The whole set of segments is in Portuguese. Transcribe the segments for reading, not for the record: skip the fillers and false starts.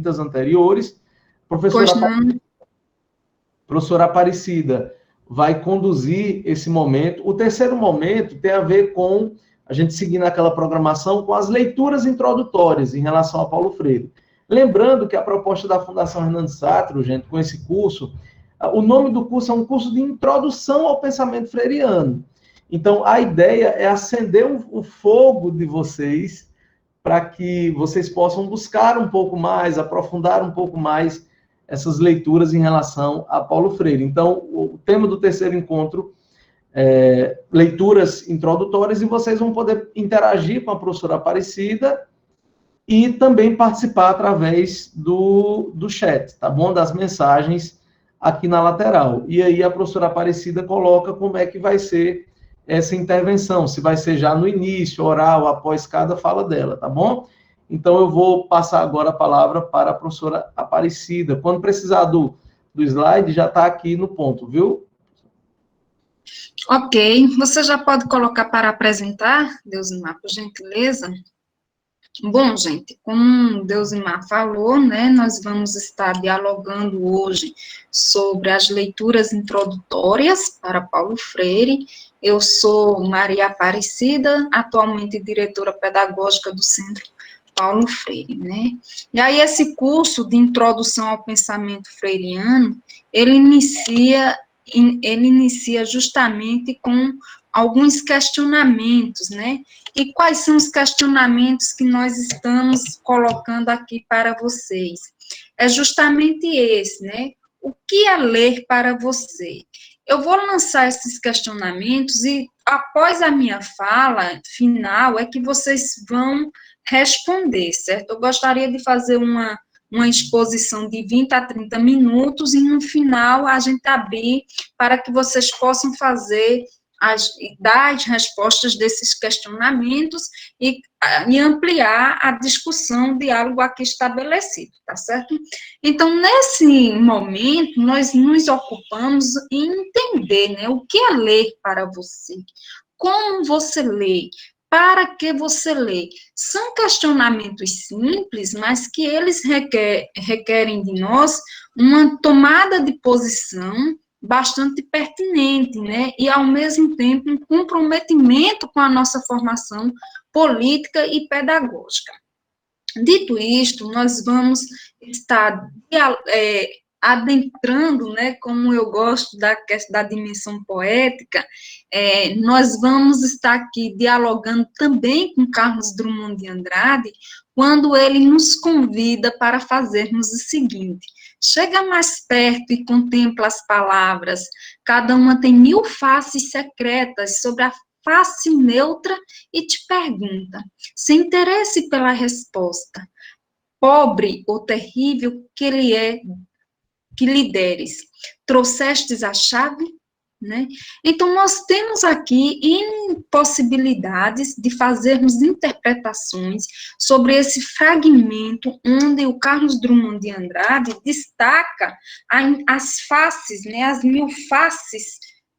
quintas anteriores. Pois não. Professora Aparecida vai conduzir esse momento. O terceiro momento tem a ver com a gente seguir naquela programação com as leituras introdutórias em relação a Paulo Freire. Lembrando que a proposta da Fundação Hernando Sátiro, gente, com esse curso, o nome do curso é um curso de introdução ao pensamento freiriano. Então, a ideia é acender o fogo de vocês para que vocês possam buscar um pouco mais, aprofundar um pouco mais essas leituras em relação a Paulo Freire. Então, o tema do terceiro encontro é leituras introdutórias, e vocês vão poder interagir com a professora Aparecida e também participar através do chat, tá bom? Das mensagens aqui na lateral. E aí a professora Aparecida coloca como é que vai ser essa intervenção, se vai ser já no início, oral, após cada fala dela, tá bom? Então, eu vou passar agora a palavra para a professora Aparecida. Quando precisar do slide, já está aqui no ponto, viu? Ok, você já pode colocar para apresentar, Deusimar, por gentileza? Bom, gente, como Deusimar falou, né, nós vamos estar dialogando hoje sobre as leituras introdutórias para Paulo Freire. Eu sou Maria Aparecida, atualmente diretora pedagógica do Centro Paulo Freire, né? E aí esse curso de introdução ao pensamento freiriano, ele inicia justamente com alguns questionamentos, né? E quais são os questionamentos que nós estamos colocando aqui para vocês? É justamente esse, né? O que é ler para você? Eu vou lançar esses questionamentos e, após a minha fala final, é que vocês vão responder, certo? Eu gostaria de fazer uma exposição de 20 a 30 minutos e, no final, a gente abrir para que vocês possam fazer dar as respostas desses questionamentos e ampliar a discussão, o diálogo aqui estabelecido, tá certo? Então, nesse momento, nós nos ocupamos em entender, né, o que é ler para você, como você lê, para que você lê. São questionamentos simples, mas que eles requerem de nós uma tomada de posição bastante pertinente, né, e ao mesmo tempo um comprometimento com a nossa formação política e pedagógica. Dito isto, nós vamos estar adentrando, né, como eu gosto da dimensão poética, nós vamos estar aqui dialogando também com Carlos Drummond de Andrade, quando ele nos convida para fazermos o seguinte: chega mais perto e contempla as palavras, cada uma tem 1000 faces secretas sobre a face neutra, e te pergunta, sem interesse pela resposta, pobre ou terrível que ele é, que lhe deres, trouxestes a chave? Né? Então, nós temos aqui impossibilidades de fazermos interpretações sobre esse fragmento onde o Carlos Drummond de Andrade destaca as faces, né, as 1000 faces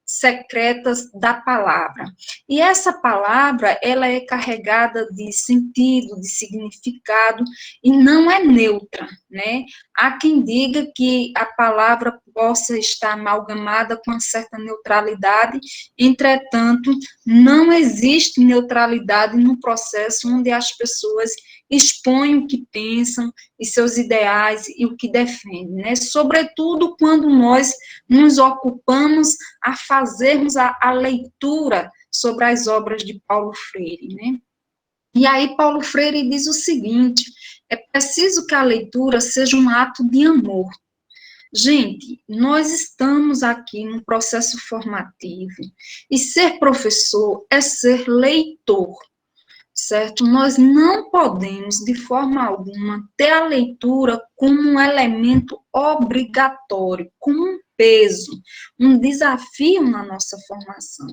secretas da palavra. E essa palavra, ela é carregada de sentido, de significado, e não é neutra, né? Há quem diga que a palavra possa estar amalgamada com uma certa neutralidade, entretanto, não existe neutralidade no processo onde as pessoas expõem o que pensam e seus ideais e o que defendem, né? Sobretudo quando nós nos ocupamos a fazermos a leitura sobre as obras de Paulo Freire, né? E aí Paulo Freire diz o seguinte: é preciso que a leitura seja um ato de amor. Gente, nós estamos aqui num processo formativo, e ser professor é ser leitor, certo? Nós não podemos, de forma alguma, ter a leitura como um elemento obrigatório, como um peso, um desafio na nossa formação.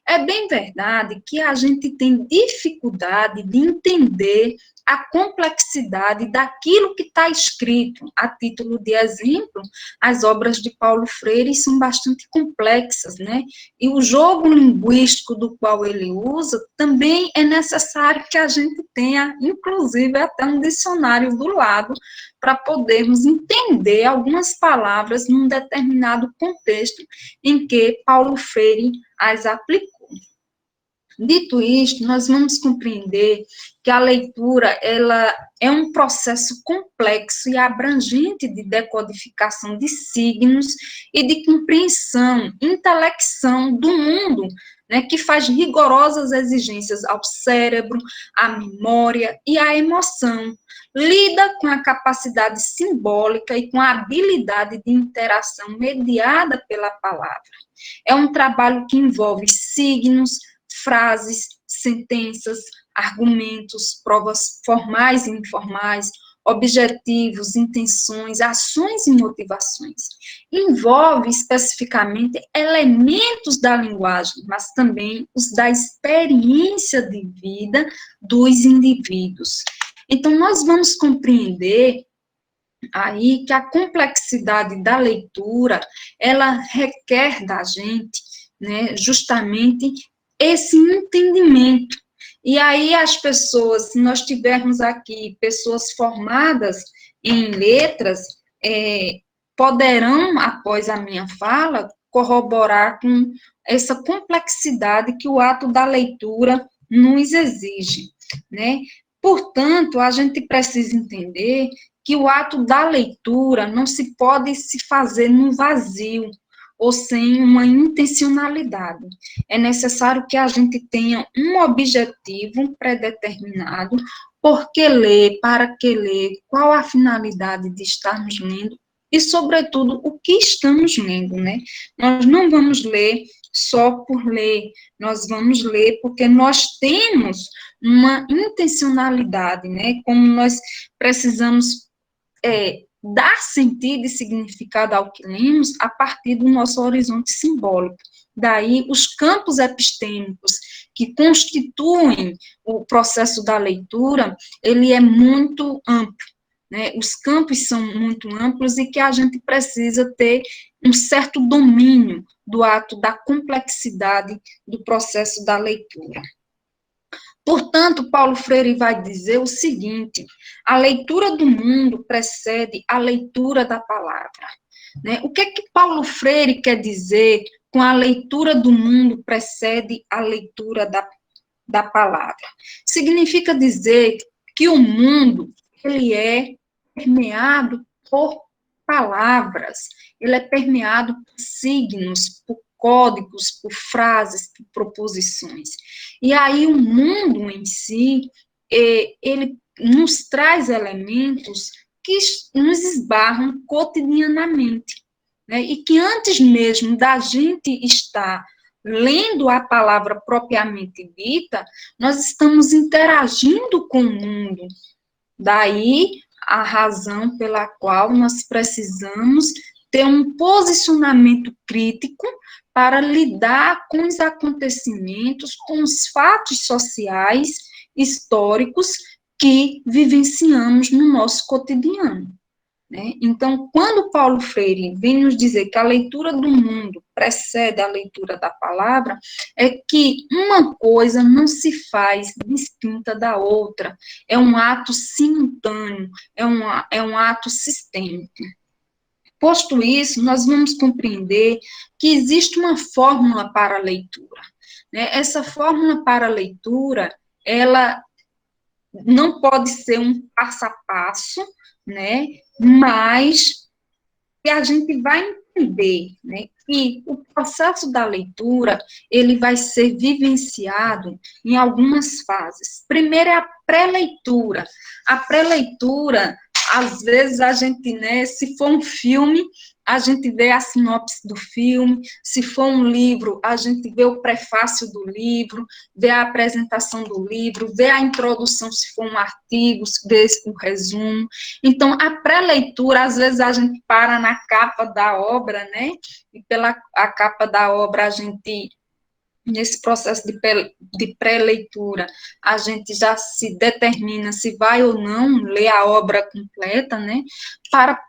É bem verdade que a gente tem dificuldade de entender a complexidade daquilo que está escrito. A título de exemplo, as obras de Paulo Freire são bastante complexas, né? E o jogo linguístico do qual ele usa também é necessário que a gente tenha, inclusive, até um dicionário do lado, para podermos entender algumas palavras num determinado contexto em que Paulo Freire as aplicou. Dito isto, nós vamos compreender que a leitura ela é um processo complexo e abrangente de decodificação de signos e de compreensão, intelecção do mundo, né, que faz rigorosas exigências ao cérebro, à memória e à emoção. Lida com a capacidade simbólica e com a habilidade de interação mediada pela palavra. É um trabalho que envolve signos, frases, sentenças, argumentos, provas formais e informais, objetivos, intenções, ações e motivações. Envolve especificamente elementos da linguagem, mas também os da experiência de vida dos indivíduos. Então, nós vamos compreender aí que a complexidade da leitura, ela requer da gente, né, justamente esse entendimento. E aí as pessoas, se nós tivermos aqui pessoas formadas em letras, poderão, após a minha fala, corroborar com essa complexidade que o ato da leitura nos exige, né? Portanto, a gente precisa entender que o ato da leitura não se pode se fazer no vazio, ou sem uma intencionalidade. É necessário que a gente tenha um objetivo predeterminado, por que ler, para que ler, qual a finalidade de estarmos lendo e, sobretudo, o que estamos lendo, né? Nós não vamos ler só por ler, nós vamos ler porque nós temos uma intencionalidade, né? Como nós precisamos dar sentido e significado ao que lemos a partir do nosso horizonte simbólico. Daí, os campos epistêmicos que constituem o processo da leitura, ele é muito amplo, né? Os campos são muito amplos e que a gente precisa ter um certo domínio do ato da complexidade do processo da leitura. Portanto, Paulo Freire vai dizer o seguinte: a leitura do mundo precede a leitura da palavra. Né? O que é que Paulo Freire quer dizer com a leitura do mundo precede a leitura da palavra? Significa dizer que o mundo, ele é permeado por palavras, ele é permeado por signos, por códigos, por frases, por proposições. E aí o mundo em si, ele nos traz elementos que nos esbarram cotidianamente, né? E que antes mesmo da gente estar lendo a palavra propriamente dita, nós estamos interagindo com o mundo. Daí a razão pela qual nós precisamos ter um posicionamento crítico para lidar com os acontecimentos, com os fatos sociais, históricos que vivenciamos no nosso cotidiano. Né? Então, quando Paulo Freire vem nos dizer que a leitura do mundo precede a leitura da palavra, é que uma coisa não se faz distinta da outra, é um ato simultâneo, é um ato sistêmico. Posto isso, nós vamos compreender que existe uma fórmula para a leitura. Né? Essa fórmula para a leitura, ela não pode ser um passo a passo, né? Mas que a gente vai entender, né, que o processo da leitura, ele vai ser vivenciado em algumas fases. Primeiro é a pré-leitura. A pré-leitura, às vezes a gente, né, se for um filme, a gente vê a sinopse do filme, se for um livro, a gente vê o prefácio do livro, vê a apresentação do livro, vê a introdução, se for um artigo, vê o resumo. Então, a pré-leitura, às vezes a gente para na capa da obra, né, e pela a capa da obra a gente nesse processo de pré-leitura, a gente já se determina se vai ou não ler a obra completa, né, para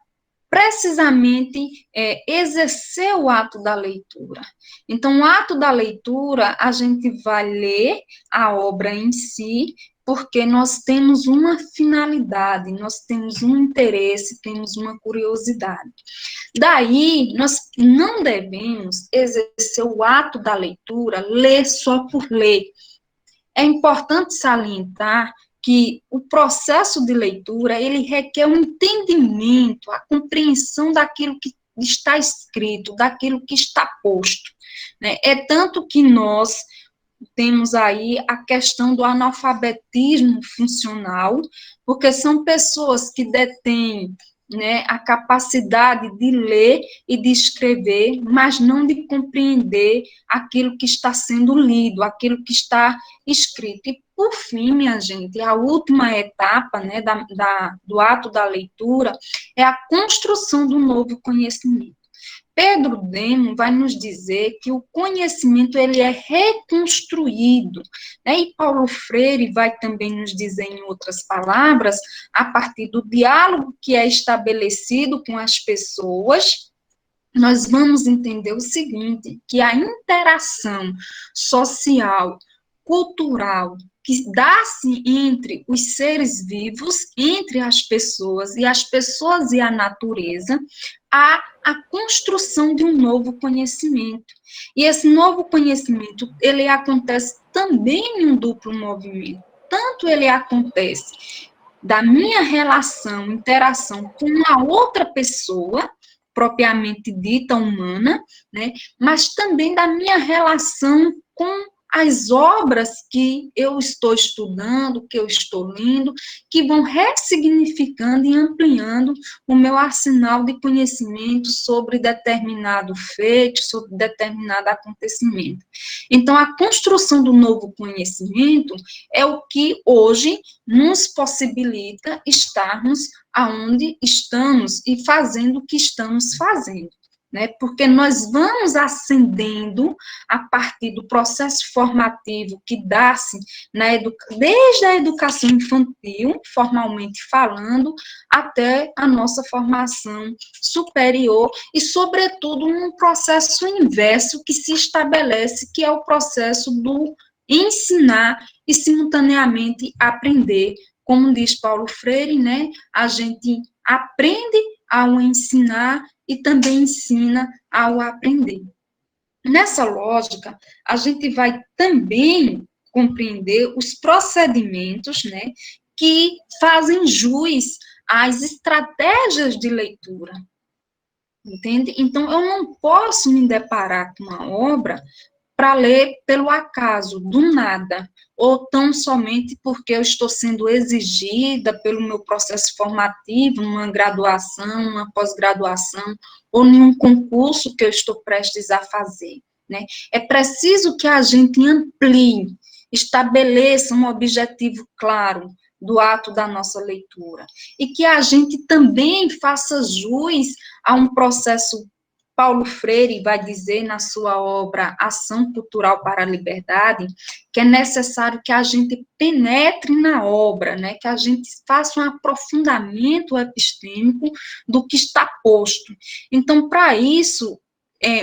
precisamente exercer o ato da leitura. Então, o ato da leitura, a gente vai ler a obra em si, porque nós temos uma finalidade, nós temos um interesse, temos uma curiosidade. Daí, nós não devemos exercer o ato da leitura, ler só por ler. É importante salientar que o processo de leitura, ele requer um entendimento, a compreensão daquilo que está escrito, daquilo que está posto, né? É tanto que nós temos aí a questão do analfabetismo funcional, porque são pessoas que detêm, né, a capacidade de ler e de escrever, mas não de compreender aquilo que está sendo lido, aquilo que está escrito. E, por fim, minha gente, a última etapa, né, do ato da leitura é a construção do novo conhecimento. Pedro Demo vai nos dizer que o conhecimento ele é reconstruído, né? E Paulo Freire vai também nos dizer, em outras palavras, a partir do diálogo que é estabelecido com as pessoas, nós vamos entender o seguinte, que a interação social, cultural, que dá-se entre os seres vivos, entre as pessoas e a natureza, há a construção de um novo conhecimento. E esse novo conhecimento, ele acontece também em um duplo movimento. Tanto ele acontece da minha relação, interação com a outra pessoa, propriamente dita humana, né, mas também da minha relação com as obras que eu estou estudando, que eu estou lendo, que vão ressignificando e ampliando o meu arsenal de conhecimento sobre determinado feito, sobre determinado acontecimento. Então, a construção do novo conhecimento é o que hoje nos possibilita estarmos aonde estamos e fazendo o que estamos fazendo, né? Porque nós vamos ascendendo a partir do processo formativo que dá-se desde a educação infantil, formalmente falando, até a nossa formação superior e, sobretudo, um processo inverso que se estabelece, que é o processo do ensinar e, simultaneamente, aprender. Como diz Paulo Freire, né? A gente aprende ao ensinar e também ensina ao aprender. Nessa lógica, a gente vai também compreender os procedimentos, né, que fazem jus às estratégias de leitura. Entende? Então, eu não posso me deparar com uma obra para ler pelo acaso, do nada, ou tão somente porque eu estou sendo exigida pelo meu processo formativo, numa graduação, uma pós-graduação, ou em um concurso que eu estou prestes a fazer, né? É preciso que a gente amplie, estabeleça um objetivo claro do ato da nossa leitura, e que a gente também faça jus a um processo. Paulo Freire vai dizer na sua obra Ação Cultural para a Liberdade que é necessário que a gente penetre na obra, né, que a gente faça um aprofundamento epistêmico do que está posto. Então, para isso,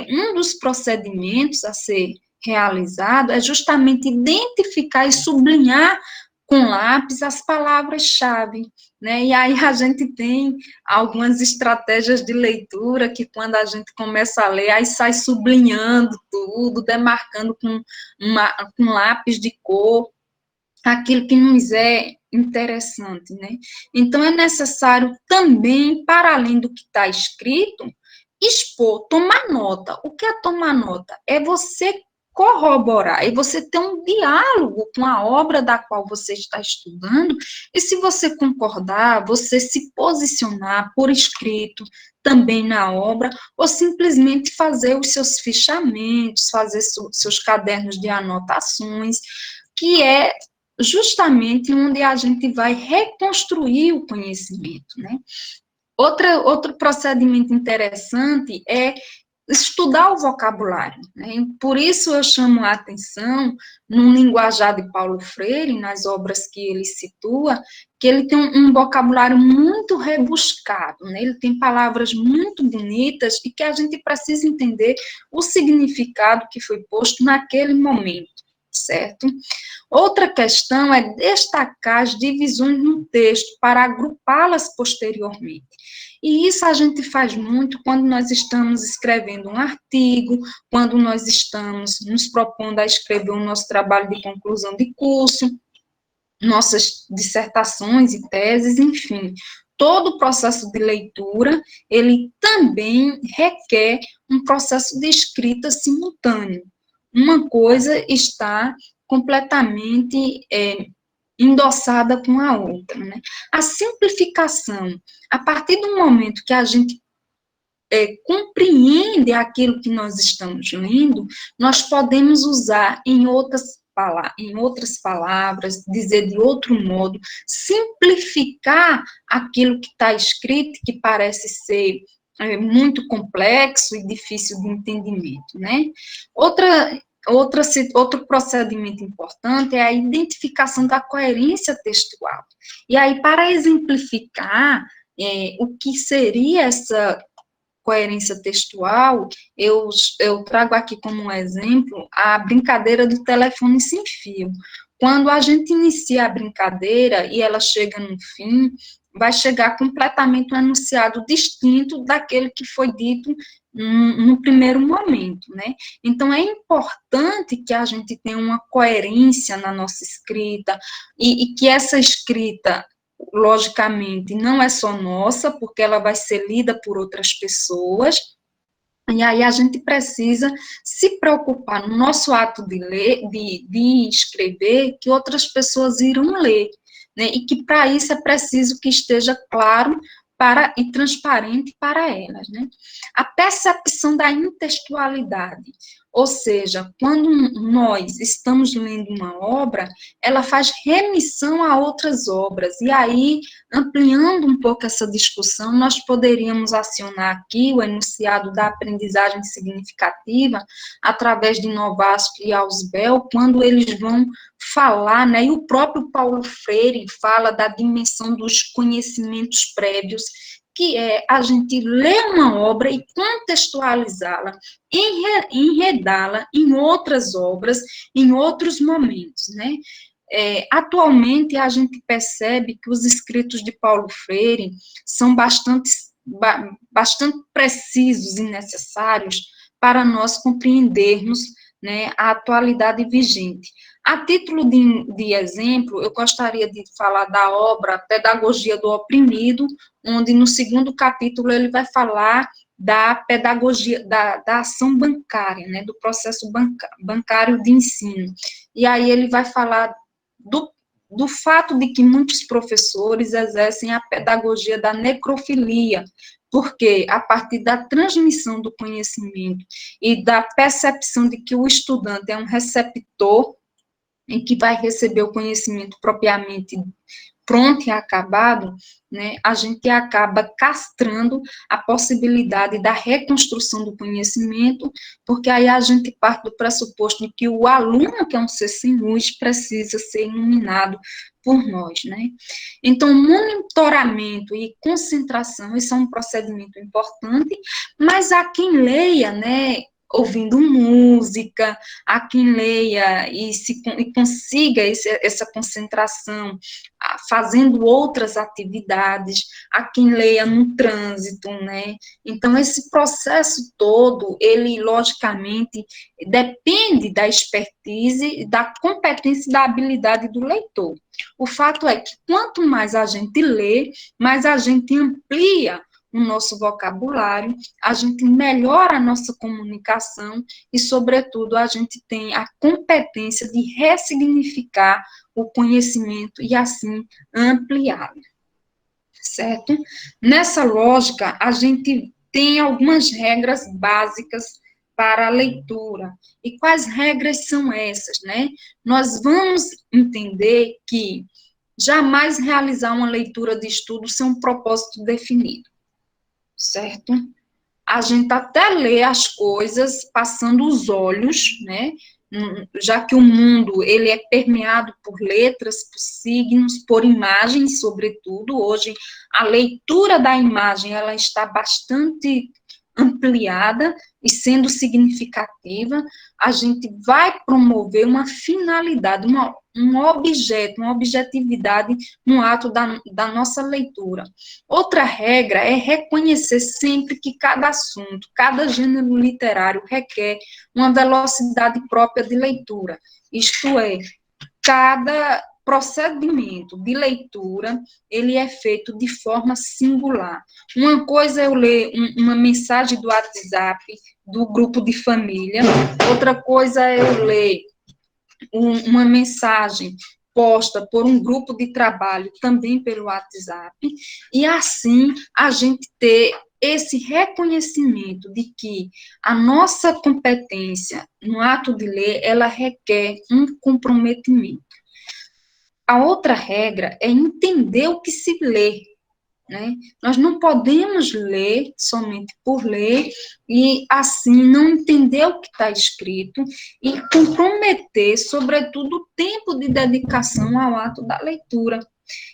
um dos procedimentos a ser realizado é justamente identificar e sublinhar com lápis as palavras-chave, né? E aí a gente tem algumas estratégias de leitura que quando a gente começa a ler, aí sai sublinhando tudo, demarcando com lápis de cor, aquilo que nos é interessante, né? Então é necessário também, para além do que está escrito, expor, tomar nota. O que é tomar nota? É você corroborar, e você ter um diálogo com a obra da qual você está estudando, e se você concordar, você se posicionar por escrito também na obra, ou simplesmente fazer os seus fichamentos, fazer seus cadernos de anotações, que é justamente onde a gente vai reconstruir o conhecimento, né? Outro procedimento interessante é estudar o vocabulário, né? Por isso eu chamo a atenção, no linguajar de Paulo Freire, nas obras que ele situa, que ele tem um vocabulário muito rebuscado, né? Ele tem palavras muito bonitas e que a gente precisa entender o significado que foi posto naquele momento, certo? Outra questão é destacar as divisões no texto para agrupá-las posteriormente. E isso a gente faz muito quando nós estamos escrevendo um artigo, quando nós estamos nos propondo a escrever o nosso trabalho de conclusão de curso, nossas dissertações e teses, enfim. Todo o processo de leitura, ele também requer um processo de escrita simultâneo. Uma coisa está completamente endossada com a outra, né? A simplificação, a partir do momento que a gente compreende aquilo que nós estamos lendo, nós podemos usar em outras palavras, dizer de outro modo, simplificar aquilo que está escrito, que parece ser muito complexo e difícil de entendimento, né? Outro procedimento importante é a identificação da coerência textual. E aí, para exemplificar o que seria essa coerência textual, eu trago aqui como um exemplo a brincadeira do telefone sem fio. Quando a gente inicia a brincadeira e ela chega no fim, vai chegar completamente um enunciado distinto daquele que foi dito no primeiro momento, né? Então, é importante que a gente tenha uma coerência na nossa escrita e que essa escrita, logicamente, não é só nossa, porque ela vai ser lida por outras pessoas, e aí a gente precisa se preocupar no nosso ato de ler, de escrever, que outras pessoas irão ler, né? E que para isso é preciso que esteja claro e transparente para elas, né? A percepção da intextualidade, ou seja, quando nós estamos lendo uma obra, ela faz remissão a outras obras, e aí, ampliando um pouco essa discussão, nós poderíamos acionar aqui o enunciado da aprendizagem significativa, através de Novasco e Ausubel, quando eles vão falar, né, e o próprio Paulo Freire fala da dimensão dos conhecimentos prévios, que é a gente ler uma obra e contextualizá-la, enredá-la em outras obras, em outros momentos, né? Atualmente, a gente percebe que os escritos de Paulo Freire são bastante precisos e necessários para nós compreendermos, né, a atualidade vigente. A título de exemplo, eu gostaria de falar da obra Pedagogia do Oprimido, onde no segundo capítulo ele vai falar da pedagogia, da ação bancária, né, do processo bancário de ensino. E aí ele vai falar do fato de que muitos professores exercem a pedagogia da necrofilia, porque a partir da transmissão do conhecimento e da percepção de que o estudante é um receptor em que vai receber o conhecimento propriamente pronto e acabado, né, a gente acaba castrando a possibilidade da reconstrução do conhecimento, porque aí a gente parte do pressuposto de que o aluno, que é um ser sem luz, precisa ser iluminado por nós, né? Então, monitoramento e concentração, isso é um procedimento importante, mas há quem leia, né, ouvindo música, há quem leia e consiga essa concentração fazendo outras atividades, há quem leia no trânsito, né? Então, esse processo todo, ele, logicamente, depende da expertise, da competência e da habilidade do leitor. O fato é que, quanto mais a gente lê, mais a gente amplia o nosso vocabulário, a gente melhora a nossa comunicação e, sobretudo, a gente tem a competência de ressignificar o conhecimento e, assim, ampliá-lo, certo? Nessa lógica, a gente tem algumas regras básicas para a leitura. E quais regras são essas, né? Nós vamos entender que jamais realizar uma leitura de estudo sem um propósito definido, certo? a gente até lê as coisas passando os olhos, né? Já que o mundo ele é permeado por letras, por signos, por imagens, sobretudo. Hoje, a leitura da imagem ela está bastante ampliada e sendo significativa, a gente vai promover uma finalidade, um objeto, uma objetividade no ato da nossa leitura. Outra regra é reconhecer sempre que cada assunto, cada gênero literário requer uma velocidade própria de leitura, isto é, cada procedimento de leitura, ele é feito de forma singular. Uma coisa é eu ler uma mensagem do WhatsApp, do grupo de família, outra coisa é eu ler uma mensagem posta por um grupo de trabalho, também pelo WhatsApp, e assim a gente ter esse reconhecimento de que a nossa competência no ato de ler, ela requer um comprometimento. A outra regra é entender o que se lê, né? Nós não podemos ler somente por ler e, assim, não entender o que está escrito e comprometer, sobretudo, o tempo de dedicação ao ato da leitura.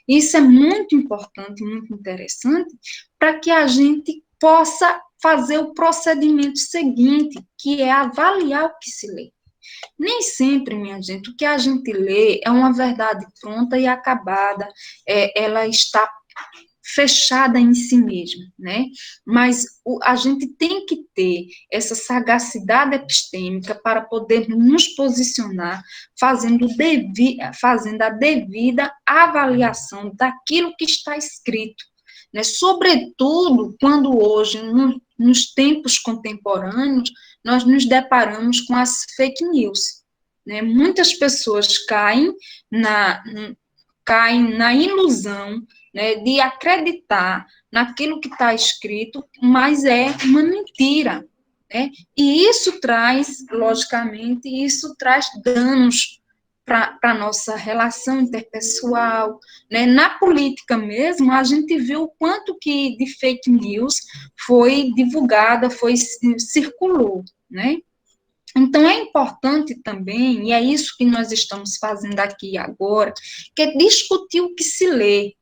Isso é muito importante, muito interessante, para que a gente possa fazer o procedimento seguinte, que é avaliar o que se lê. Nem sempre, minha gente, o que a gente lê é uma verdade pronta e acabada, ela está fechada em si mesma, né? Mas a gente tem que ter essa sagacidade epistêmica para poder nos posicionar fazendo a devida avaliação daquilo que está escrito, né? Sobretudo quando hoje, nos tempos contemporâneos, nós nos deparamos com as fake news, né? Muitas pessoas caem na ilusão, né, de acreditar naquilo que está escrito, mas é uma mentira, né? E isso traz, logicamente, danos para a nossa relação interpessoal, né? Na política mesmo, a gente viu o quanto que de fake news foi divulgada, circulou, né? Então, é importante também, e é isso que nós estamos fazendo aqui agora, que é discutir o que se lê.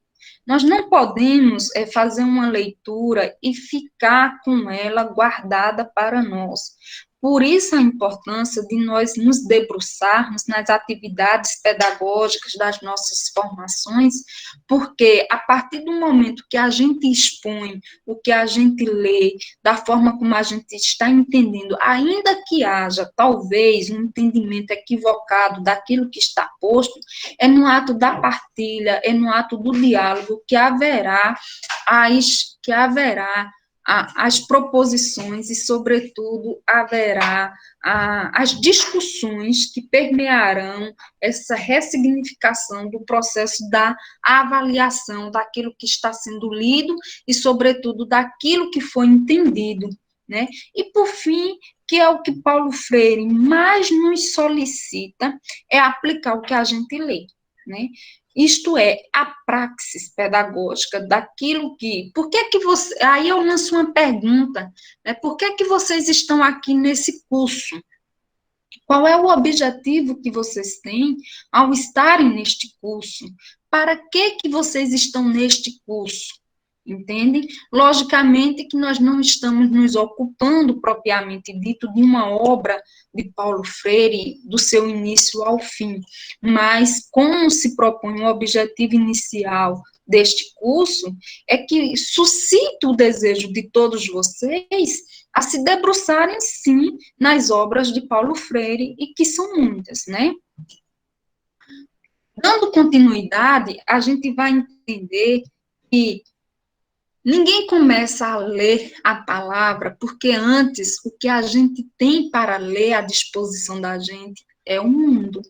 Nós não podemos fazer uma leitura e ficar com ela guardada para nós. Por isso a importância de nós nos debruçarmos nas atividades pedagógicas das nossas formações, porque a partir do momento que a gente expõe o que a gente lê, da forma como a gente está entendendo, ainda que haja talvez um entendimento equivocado daquilo que está posto, é no ato da partilha, é no ato do diálogo que haverá as proposições e, sobretudo, haverá as discussões que permearão essa ressignificação do processo da avaliação daquilo que está sendo lido e, sobretudo, daquilo que foi entendido, né? E, por fim, que é o que Paulo Freire mais nos solicita, é aplicar o que a gente lê, né? Isto é, a praxis pedagógica daquilo que... Aí eu lanço uma pergunta, né? Por que vocês estão aqui nesse curso? Qual é o objetivo que vocês têm ao estarem neste curso? Para que vocês estão neste curso? Entende? Logicamente que nós não estamos nos ocupando, propriamente dito, de uma obra de Paulo Freire, do seu início ao fim, mas como se propõe o objetivo inicial deste curso, é que suscita o desejo de todos vocês a se debruçarem, sim, nas obras de Paulo Freire, e que são muitas, né? Dando continuidade, a gente vai entender que ninguém começa a ler a palavra, porque antes o que a gente tem para ler à disposição da gente é o mundo.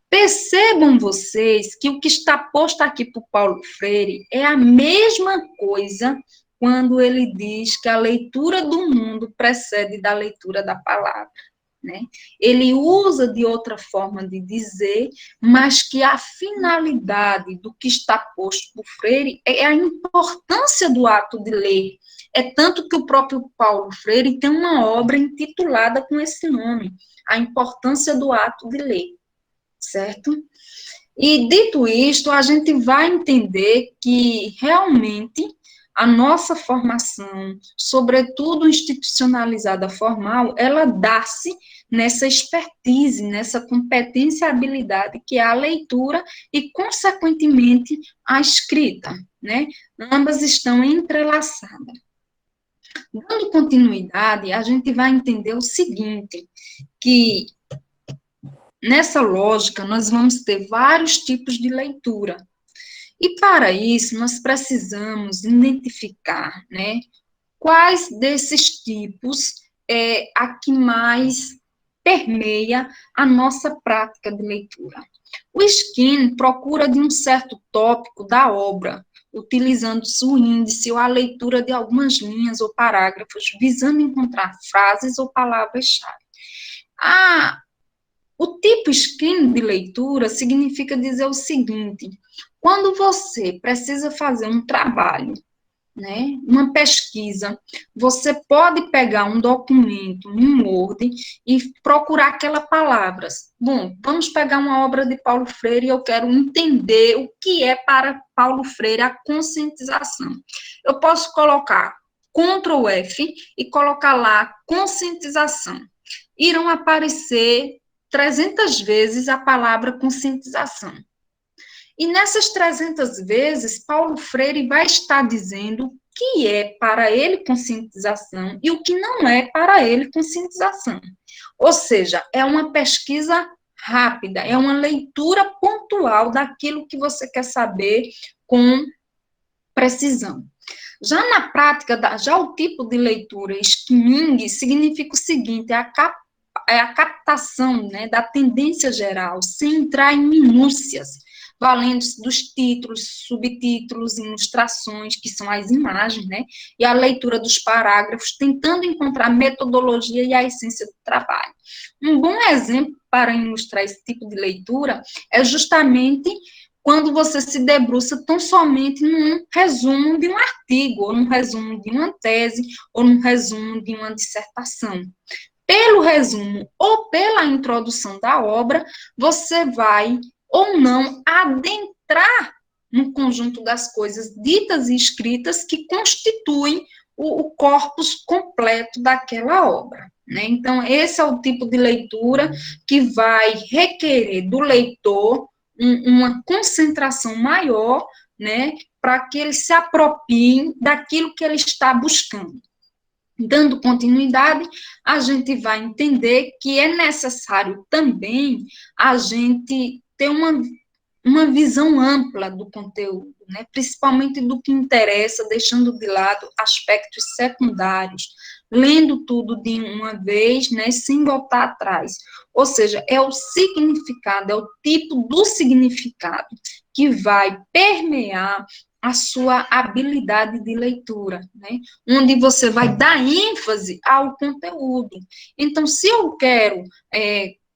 Percebam vocês que o que está posto aqui por Paulo Freire é a mesma coisa quando ele diz que a leitura do mundo precede da leitura da palavra, né? Ele usa de outra forma de dizer, mas que a finalidade do que está posto por Freire é a importância do ato de ler, É tanto que o próprio Paulo Freire tem uma obra intitulada com esse nome, A Importância do Ato de Ler, certo? E, dito isto, a gente vai entender que, realmente, a nossa formação, sobretudo institucionalizada formal, ela dá-se nessa expertise, nessa competência e habilidade que é a leitura e, consequentemente, a escrita, né? Ambas estão entrelaçadas. Dando continuidade, a gente vai entender o seguinte, que nessa lógica nós vamos ter vários tipos de leitura. E para isso nós precisamos identificar, né, quais desses tipos é a que mais permeia a nossa prática de leitura. O Skinner procura de um certo tópico da obra, utilizando o índice ou a leitura de algumas linhas ou parágrafos, visando encontrar frases ou palavras-chave. O tipo Skinner de leitura significa dizer o seguinte: quando você precisa fazer um trabalho, né, uma pesquisa, você pode pegar um documento, um Word, e procurar aquelas palavras. Bom, vamos pegar uma obra de Paulo Freire e eu quero entender o que é para Paulo Freire a conscientização. Eu posso colocar Ctrl F e colocar lá conscientização. Irão aparecer 300 vezes a palavra conscientização. E nessas 300 vezes, Paulo Freire vai estar dizendo o que é para ele conscientização e o que não é para ele conscientização. Ou seja, é uma pesquisa rápida, é uma leitura pontual daquilo que você quer saber com precisão. Já na prática, já o tipo de leitura skimming significa o seguinte, é a captação, né, da tendência geral, sem entrar em minúcias, valendo dos títulos, subtítulos, ilustrações, que são as imagens, né, e a leitura dos parágrafos, tentando encontrar a metodologia e a essência do trabalho. Um bom exemplo para ilustrar esse tipo de leitura é justamente quando você se debruça tão somente num resumo de um artigo, ou num resumo de uma tese, ou num resumo de uma dissertação. Pelo resumo ou pela introdução da obra, você vai ou não adentrar no conjunto das coisas ditas e escritas que constituem o corpus completo daquela obra, né? Então, esse é o tipo de leitura que vai requerer do leitor uma concentração maior, né, para que ele se aproprie daquilo que ele está buscando. Dando continuidade, a gente vai entender que é necessário também a gente ter uma visão ampla do conteúdo, né? Principalmente do que interessa, deixando de lado aspectos secundários, lendo tudo de uma vez, né, sem voltar atrás. Ou seja, é o significado, é o tipo do significado que vai permear a sua habilidade de leitura, né? Onde você vai dar ênfase ao conteúdo. Então, se eu quero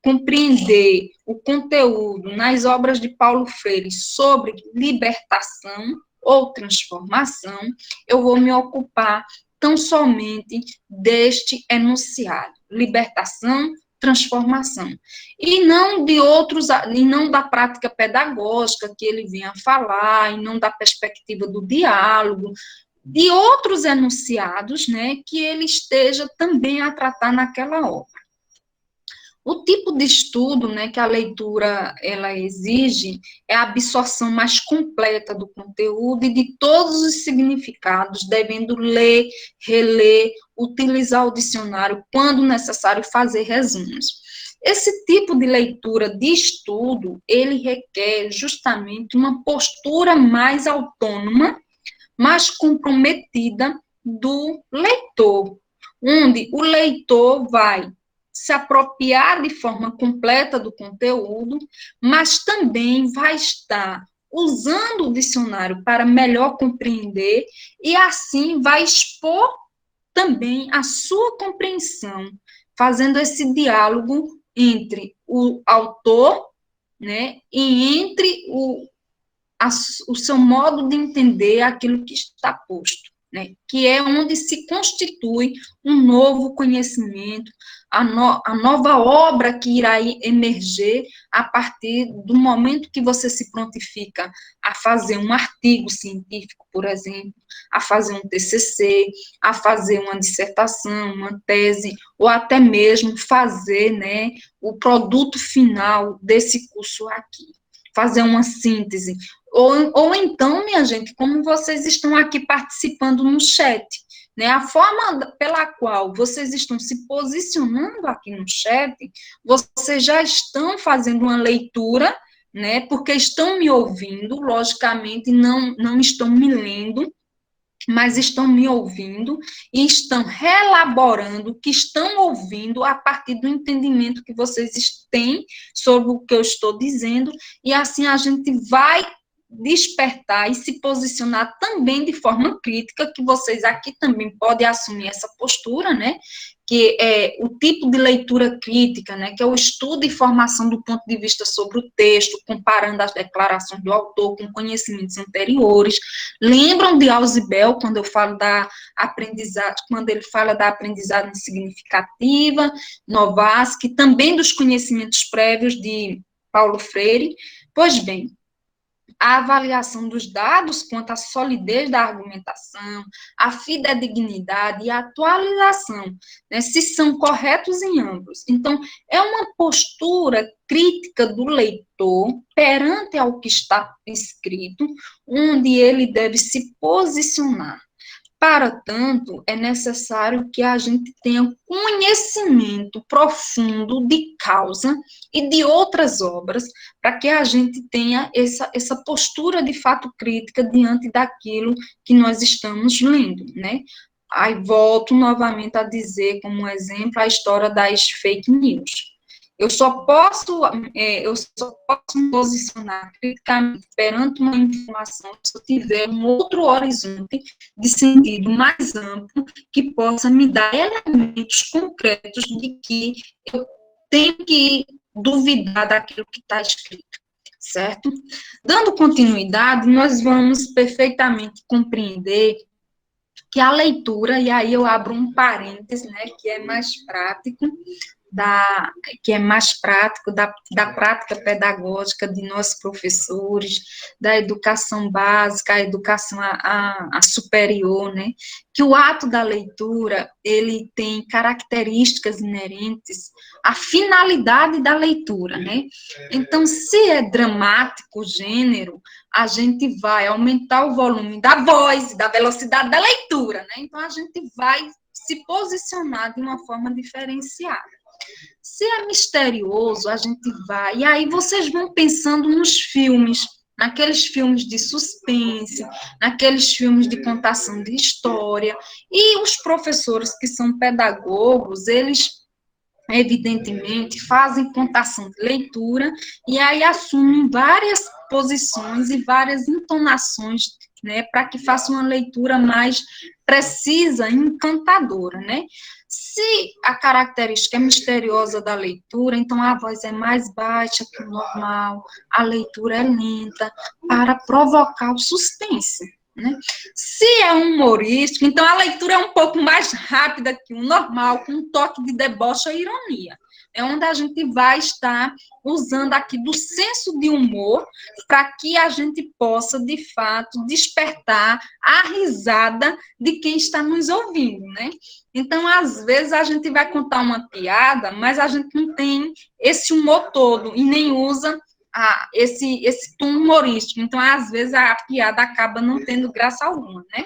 compreender o conteúdo nas obras de Paulo Freire sobre libertação ou transformação, eu vou me ocupar tão somente deste enunciado, libertação, transformação, e não de outros, e não da prática pedagógica que ele vinha falar, e não da perspectiva do diálogo, de outros enunciados, né, que ele esteja também a tratar naquela obra. O tipo de estudo, né, que a leitura ela exige é a absorção mais completa do conteúdo e de todos os significados, devendo ler, reler, utilizar o dicionário quando necessário, fazer resumos. Esse tipo de leitura de estudo, ele requer justamente uma postura mais autônoma, mais comprometida do leitor, onde o leitor vai se apropriar de forma completa do conteúdo, mas também vai estar usando o dicionário para melhor compreender e, assim, vai expor também a sua compreensão, fazendo esse diálogo entre o autor, né, e entre o seu modo de entender aquilo que está posto. né, que é onde se constitui um novo conhecimento, a nova obra que irá emerger a partir do momento que você se prontifica a fazer um artigo científico, por exemplo, a fazer um TCC, a fazer uma dissertação, uma tese, ou até mesmo fazer, né, o produto final desse curso aqui, fazer uma síntese. Ou então, minha gente, como vocês estão aqui participando no chat, né, a forma pela qual vocês estão se posicionando aqui no chat, vocês já estão fazendo uma leitura, né, porque estão me ouvindo, logicamente não estão me lendo, mas estão me ouvindo e estão relaborando o que estão ouvindo a partir do entendimento que vocês têm sobre o que eu estou dizendo, e assim a gente vai despertar e se posicionar também de forma crítica, que vocês aqui também podem assumir essa postura, né, que é o tipo de leitura crítica, né, que é o estudo e formação do ponto de vista sobre o texto, comparando as declarações do autor com conhecimentos anteriores. Lembram de Ausubel, quando eu falo da aprendizagem, quando ele fala da aprendizagem significativa, Novaski, também dos conhecimentos prévios de Paulo Freire? Pois bem, a avaliação dos dados quanto à solidez da argumentação, a fidedignidade e a atualização, né, se são corretos em ambos. Então, é uma postura crítica do leitor perante ao que está escrito, onde ele deve se posicionar. Para tanto, é necessário que a gente tenha conhecimento profundo de causa e de outras obras, para que a gente tenha essa postura de fato crítica diante daquilo que nós estamos lendo, né? Aí volto novamente a dizer, como exemplo, a história das fake news. Eu só posso me posicionar criticamente perante uma informação se eu tiver um outro horizonte de sentido mais amplo que possa me dar elementos concretos de que eu tenho que duvidar daquilo que está escrito, certo? Dando continuidade, nós vamos perfeitamente compreender que a leitura, e aí eu abro um parêntese, né, que é mais prático, da prática pedagógica de nós professores, da educação básica, a educação a superior, né? Que o ato da leitura, ele tem características inerentes à finalidade da leitura, né? Então, se é dramático o gênero, a gente vai aumentar o volume da voz, da velocidade da leitura, né? Então, a gente vai se posicionar de uma forma diferenciada. Se é misterioso, a gente vai. E aí vocês vão pensando nos filmes, naqueles filmes de suspense, naqueles filmes de contação de história. E os professores que são pedagogos, eles, evidentemente, fazem contação de leitura e aí assumem várias posições e várias entonações, né, para que faça uma leitura mais precisa e encantadora, né? Se a característica é misteriosa da leitura, então a voz é mais baixa que o normal, a leitura é lenta, para provocar o suspense, né? Se é humorístico, então a leitura é um pouco mais rápida que o normal, com um toque de deboche ou ironia. É onde a gente vai estar usando aqui do senso de humor para que a gente possa, de fato, despertar a risada de quem está nos ouvindo, né? Então, às vezes, a gente vai contar uma piada, mas a gente não tem esse humor todo e nem usa esse tom humorístico. Então, às vezes, a piada acaba não tendo graça alguma, né?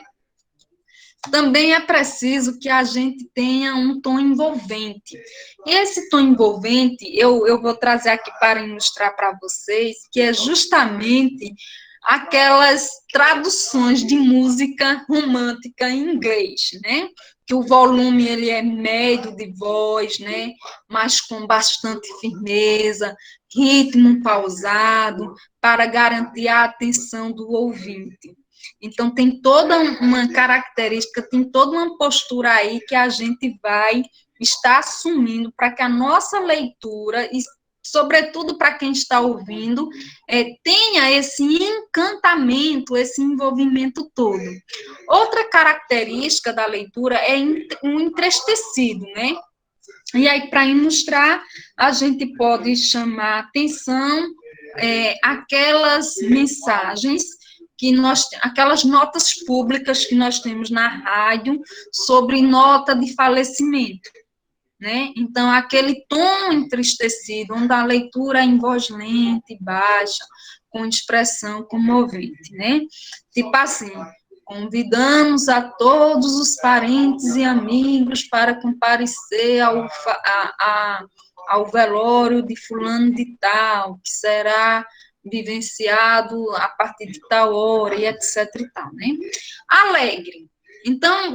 Também é preciso que a gente tenha um tom envolvente. E esse tom envolvente, eu vou trazer aqui para ilustrar para vocês, que é justamente aquelas traduções de música romântica em inglês, né? Que o volume ele é médio de voz, né? Mas com bastante firmeza, ritmo pausado, para garantir a atenção do ouvinte. Então, tem toda uma característica, tem toda uma postura aí que a gente vai estar assumindo para que a nossa leitura sobretudo para quem está ouvindo, tenha esse encantamento, esse envolvimento todo. Outra característica da leitura é um entristecido, né? E aí, para ilustrar, a gente pode chamar atenção aquelas mensagens aquelas notas públicas que nós temos na rádio sobre nota de falecimento, né? Então, aquele tom entristecido, onde a leitura é em voz lenta e baixa, com expressão comovente, né? Tipo assim, convidamos a todos os parentes e amigos para comparecer ao velório de fulano de tal, que será vivenciado a partir de tal hora, e etc e tal, né? Alegre. Então,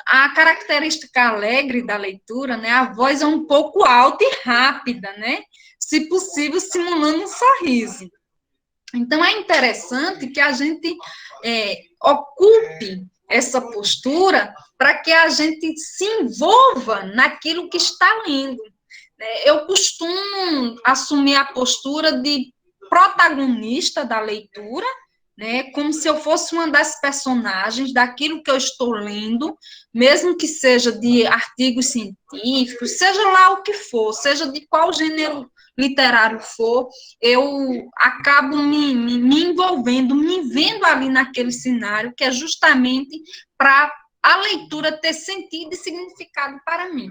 a característica alegre da leitura, né? A voz é um pouco alta e rápida, né? Se possível, simulando um sorriso. Então, é interessante que a gente ocupe essa postura para que a gente se envolva naquilo que está lendo. Eu costumo assumir a postura de protagonista da leitura, né, como se eu fosse uma das personagens daquilo que eu estou lendo, mesmo que seja de artigos científicos, seja lá o que for, seja de qual gênero literário for, eu acabo me envolvendo, me vendo ali naquele cenário, que é justamente para a leitura ter sentido e significado para mim.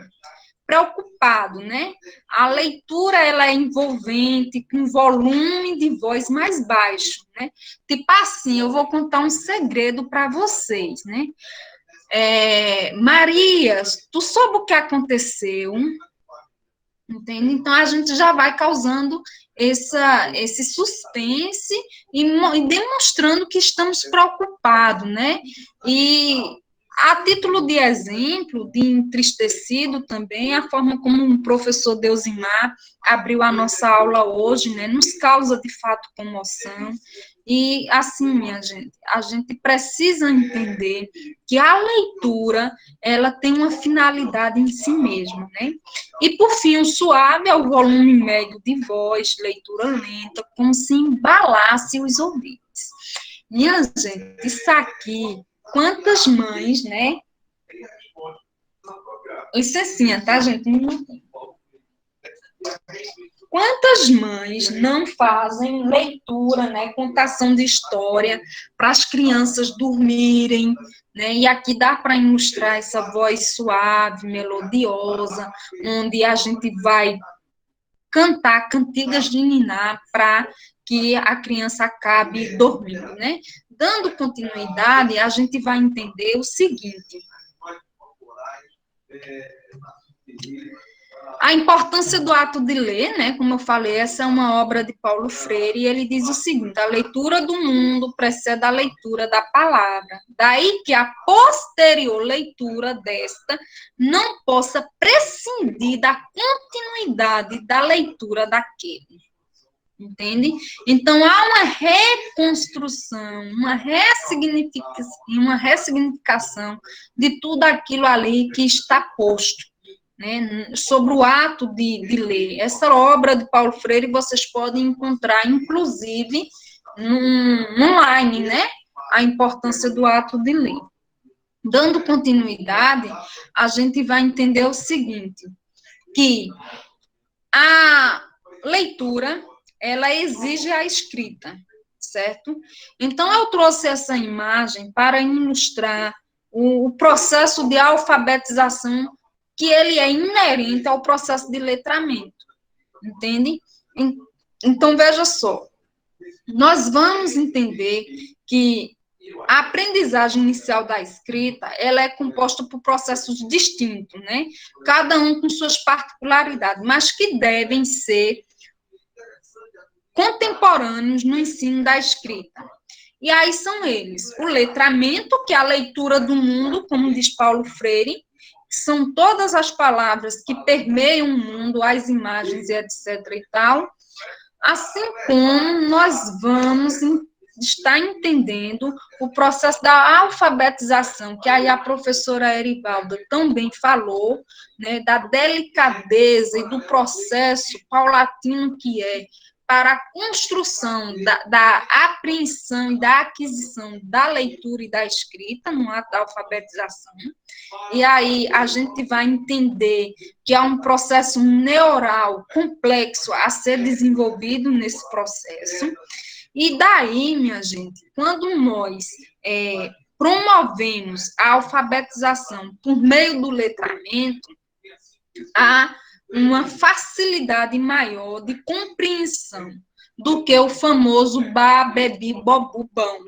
Preocupado, né? A leitura, ela é envolvente, com volume de voz mais baixo, né? Tipo assim, eu vou contar um segredo para vocês, né? Maria, tu soube o que aconteceu? Entende? Então, a gente já vai causando esse suspense e demonstrando que estamos preocupados, né? E a título de exemplo, de entristecido também, a forma como o professor Deusimar abriu a nossa aula hoje, né, nos causa de fato comoção. E assim, minha gente, a gente precisa entender que a leitura, ela tem uma finalidade em si mesma, né? E por fim, o suave é o volume médio de voz, leitura lenta, como se embalasse os ouvidos. Minha gente, isso aqui, quantas mães, né? Licencinha, tá, gente? Quantas mães não fazem leitura, né? Contação de história para as crianças dormirem, né? E aqui dá para ilustrar essa voz suave, melodiosa, onde a gente vai cantar cantigas de niná para que a criança acabe dormindo, né? Dando continuidade, a gente vai entender o seguinte: a importância do ato de ler, né? Como eu falei, essa é uma obra de Paulo Freire, e ele diz o seguinte: a leitura do mundo precede a leitura da palavra. Daí que a posterior leitura desta não possa prescindir da continuidade da leitura daquele. Entende? Então, há uma reconstrução, uma ressignificação de tudo aquilo ali que está posto, né, sobre o ato de ler. Essa obra de Paulo Freire vocês podem encontrar, inclusive, online, né? A importância do ato de ler. Dando continuidade, a gente vai entender o seguinte, que a leitura, ela exige a escrita, certo? Então, eu trouxe essa imagem para ilustrar o processo de alfabetização que ele é inerente ao processo de letramento, entende? Então, veja só, nós vamos entender que a aprendizagem inicial da escrita, ela é composta por processos distintos, né? Cada um com suas particularidades, mas que devem ser contemporâneos no ensino da escrita. E aí são eles: o letramento, que é a leitura do mundo, como diz Paulo Freire, são todas as palavras que permeiam o mundo, as imagens e etc. e tal, assim como nós vamos está entendendo o processo da alfabetização, que aí a professora Erivalda também falou, né, da delicadeza e do processo paulatino que é para a construção da apreensão e da aquisição da leitura e da escrita no ato da alfabetização. E aí a gente vai entender que há um processo neural complexo a ser desenvolvido nesse processo. E daí, minha gente, quando nós promovemos a alfabetização por meio do letramento, há uma facilidade maior de compreensão do que o famoso ba, bebi, bobu, bão,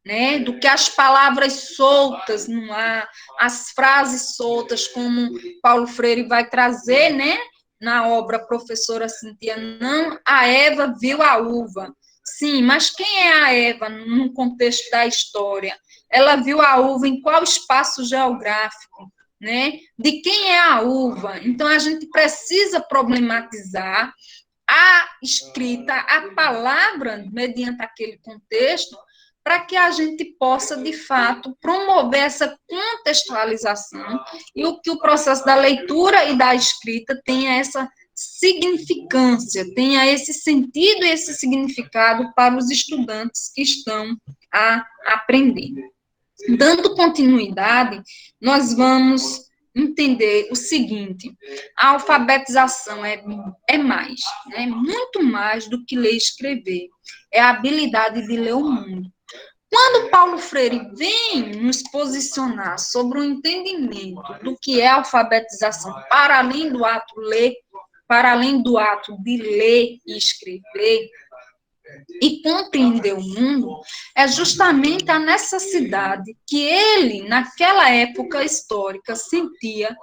né? Do que as palavras soltas no ar, as frases soltas, como Paulo Freire vai trazer, né? Na obra Professora Cíntia, não, a Eva viu a uva. Sim, mas quem é a Eva no contexto da história? Ela viu a uva em qual espaço geográfico? Né? De quem é a uva? Então, a gente precisa problematizar a escrita, a palavra, mediante aquele contexto, para que a gente possa, de fato, promover essa contextualização e o que o processo da leitura e da escrita tenha essa significância, tenha esse sentido e esse significado para os estudantes que estão a aprender. Dando continuidade, nós vamos entender o seguinte: a alfabetização é mais, né? Muito mais do que ler e escrever, é a habilidade de ler o mundo. Quando Paulo Freire vem nos posicionar sobre o entendimento do que é alfabetização, para além do ato de ler e escrever, e compreender o mundo, é justamente a necessidade que ele, naquela época histórica, sentia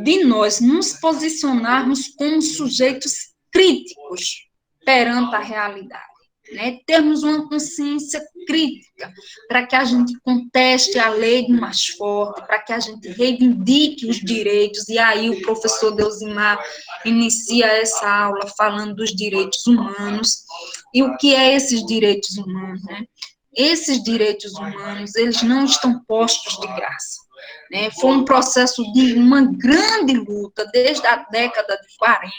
de nós nos posicionarmos como sujeitos críticos perante a realidade, né? Termos uma consciência crítica para que a gente conteste a lei do mais forte, para que a gente reivindique os direitos, e aí o professor Deusimar inicia essa aula falando dos direitos humanos. E o que é esses direitos humanos, né? Esses direitos humanos, eles não estão postos de graça, né? Foi um processo de uma grande luta, desde a década de 40,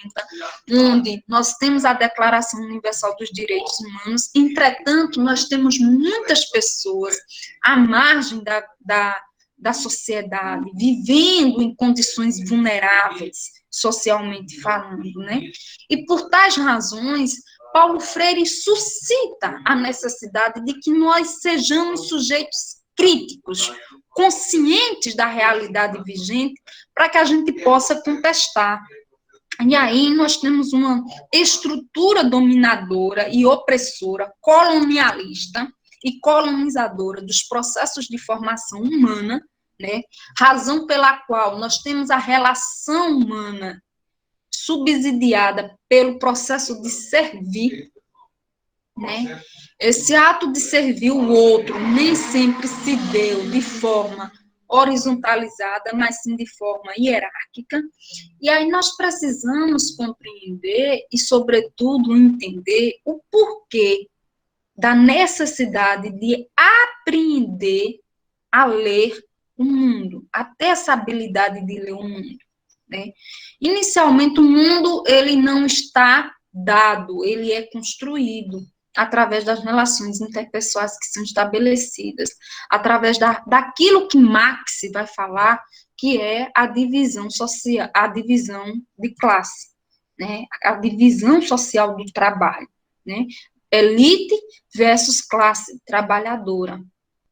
onde nós temos a Declaração Universal dos Direitos Humanos, entretanto, nós temos muitas pessoas à margem da sociedade, vivendo em condições vulneráveis, socialmente falando, né? E por tais razões, Paulo Freire suscita a necessidade de que nós sejamos sujeitos críticos, conscientes da realidade vigente, para que a gente possa contestar. E aí nós temos uma estrutura dominadora e opressora, colonialista e colonizadora dos processos de formação humana, né? Razão pela qual nós temos a relação humana subsidiada pelo processo de servir, né? Esse ato de servir o outro nem sempre se deu de forma horizontalizada, mas sim de forma hierárquica. E aí nós precisamos compreender e, sobretudo, entender o porquê da necessidade de aprender a ler o mundo, a ter essa habilidade de ler o mundo, né? Inicialmente, o mundo ele não está dado, ele é construído através das relações interpessoais que são estabelecidas, através daquilo que Marx vai falar, que é a divisão social, a divisão de classe, né? A divisão social do trabalho, né? Elite versus classe trabalhadora,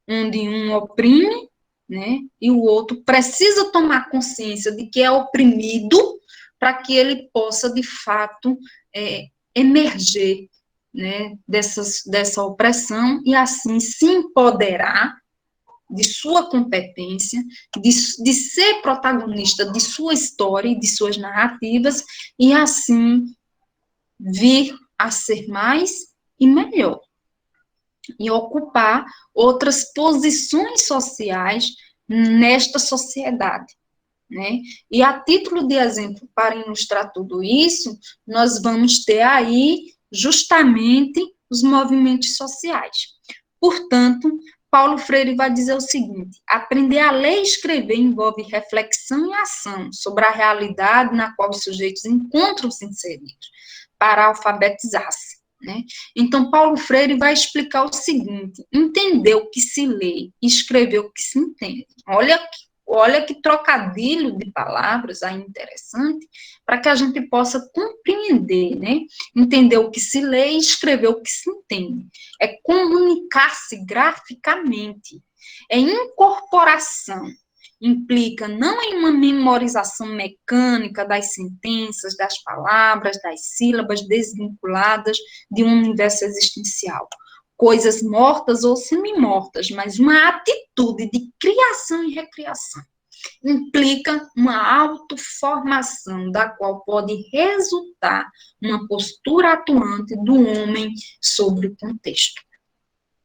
onde um oprime, né? E o outro precisa tomar consciência de que é oprimido para que ele possa, de fato, emerger, né, dessa opressão e, assim, se empoderar de sua competência, de ser protagonista de sua história e de suas narrativas, e, assim, vir a ser mais e melhor, e ocupar outras posições sociais nesta sociedade, né? E a título de exemplo, para ilustrar tudo isso, nós vamos ter aí justamente os movimentos sociais. Portanto, Paulo Freire vai dizer o seguinte: aprender a ler e escrever envolve reflexão e ação sobre a realidade na qual os sujeitos encontram-se inseridos, para alfabetizar-se, né? Então, Paulo Freire vai explicar o seguinte: entender o que se lê e escrever o que se entende. Olha que trocadilho de palavras aí interessante, para que a gente possa compreender, né? Entender o que se lê e escrever o que se entende. É comunicar-se graficamente, é incorporação. Implica não em uma memorização mecânica das sentenças, das palavras, das sílabas desvinculadas de um universo existencial. Coisas mortas ou semi-mortas, mas uma atitude de criação e recriação. Implica uma autoformação, da qual pode resultar uma postura atuante do homem sobre o contexto.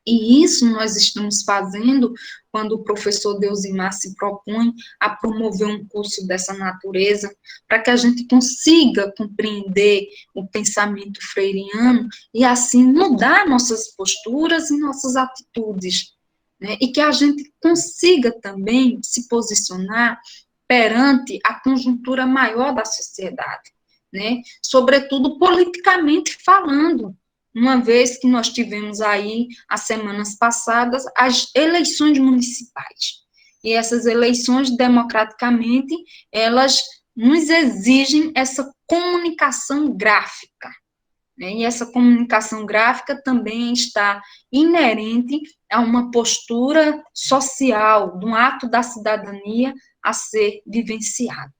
E isso nós estamos fazendo quando o professor Deusimar se propõe a promover um curso dessa natureza, para que a gente consiga compreender o pensamento freiriano e assim mudar nossas posturas e nossas atitudes, né? E que a gente consiga também se posicionar perante a conjuntura maior da sociedade, né? Sobretudo politicamente falando, uma vez que nós tivemos aí, as semanas passadas, as eleições municipais. E essas eleições, democraticamente, elas nos exigem essa comunicação gráfica, né? E essa comunicação gráfica também está inerente a uma postura social, de um ato da cidadania a ser vivenciado.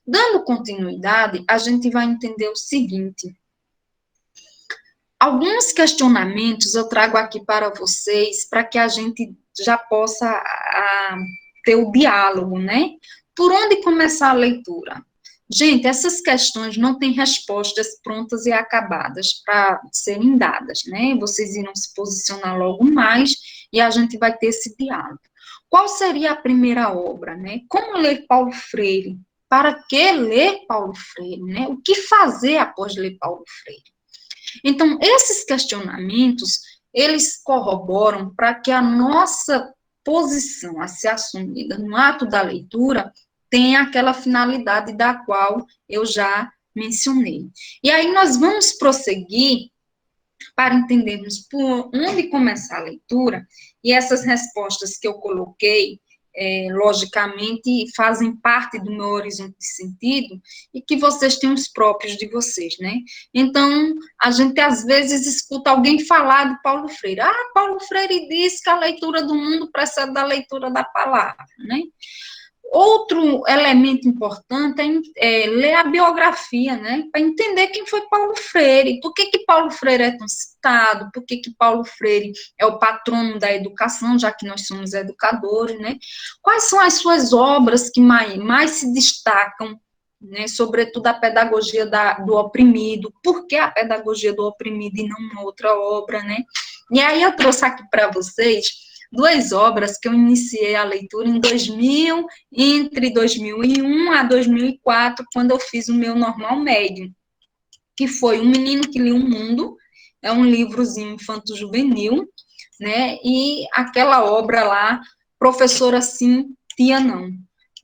Dando continuidade, a gente vai entender o seguinte: alguns questionamentos eu trago aqui para vocês, para que a gente já possa ter o diálogo, né? Por onde começar a leitura? Gente, essas questões não têm respostas prontas e acabadas para serem dadas, né? Vocês irão se posicionar logo mais e a gente vai ter esse diálogo. Qual seria a primeira obra, né? Como ler Paulo Freire? Para que ler Paulo Freire, né? O que fazer após ler Paulo Freire? Então, esses questionamentos, eles corroboram para que a nossa posição a ser assumida no ato da leitura tenha aquela finalidade da qual eu já mencionei. E aí nós vamos prosseguir para entendermos por onde começar a leitura, e essas respostas que eu coloquei, logicamente, fazem parte do meu horizonte de sentido, e que vocês têm os próprios de vocês, né? Então, a gente às vezes escuta alguém falar de Paulo Freire. Ah, Paulo Freire diz que a leitura do mundo precede da leitura da palavra, né? Outro elemento importante é ler a biografia, né, para entender quem foi Paulo Freire, por que Paulo Freire é tão citado, por que Paulo Freire é o patrono da educação, já que nós somos educadores, né, quais são as suas obras que mais se destacam, né, sobretudo a pedagogia do oprimido, por que a pedagogia do oprimido e não uma outra obra, né, e aí eu trouxe aqui para vocês duas obras que eu iniciei a leitura em 2000, entre 2001 a 2004, quando eu fiz o meu normal médio, que foi Um Menino que Lia o Mundo, é um livrozinho infanto-juvenil, né, e aquela obra lá, Professora Sim, Tia Não.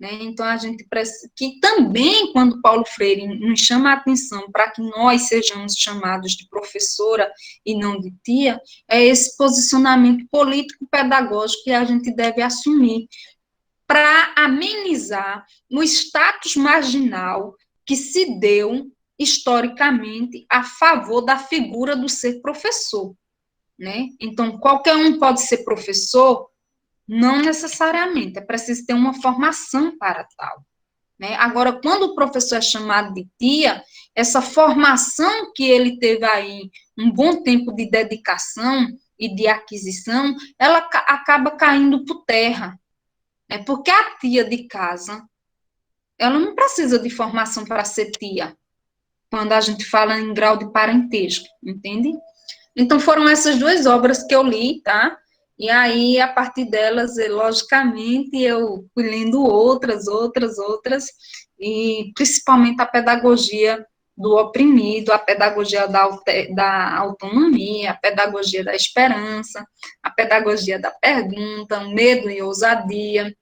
Né? Então, a gente precisa, que também, quando Paulo Freire nos chama a atenção para que nós sejamos chamados de professora e não de tia, é esse posicionamento político-pedagógico que a gente deve assumir para amenizar o status marginal que se deu historicamente a favor da figura do ser professor. Né? Então, qualquer um pode ser professor. Não necessariamente, é preciso ter uma formação para tal. Né? Agora, quando o professor é chamado de tia, essa formação que ele teve aí, um bom tempo de dedicação e de aquisição, ela acaba caindo por terra. Né? Porque a tia de casa, ela não precisa de formação para ser tia, quando a gente fala em grau de parentesco, entende? Então, foram essas duas obras que eu li, tá? E aí, a partir delas, logicamente, eu fui lendo outras, e principalmente a pedagogia do oprimido, a pedagogia da autonomia, a pedagogia da esperança, a pedagogia da pergunta, medo e ousadia,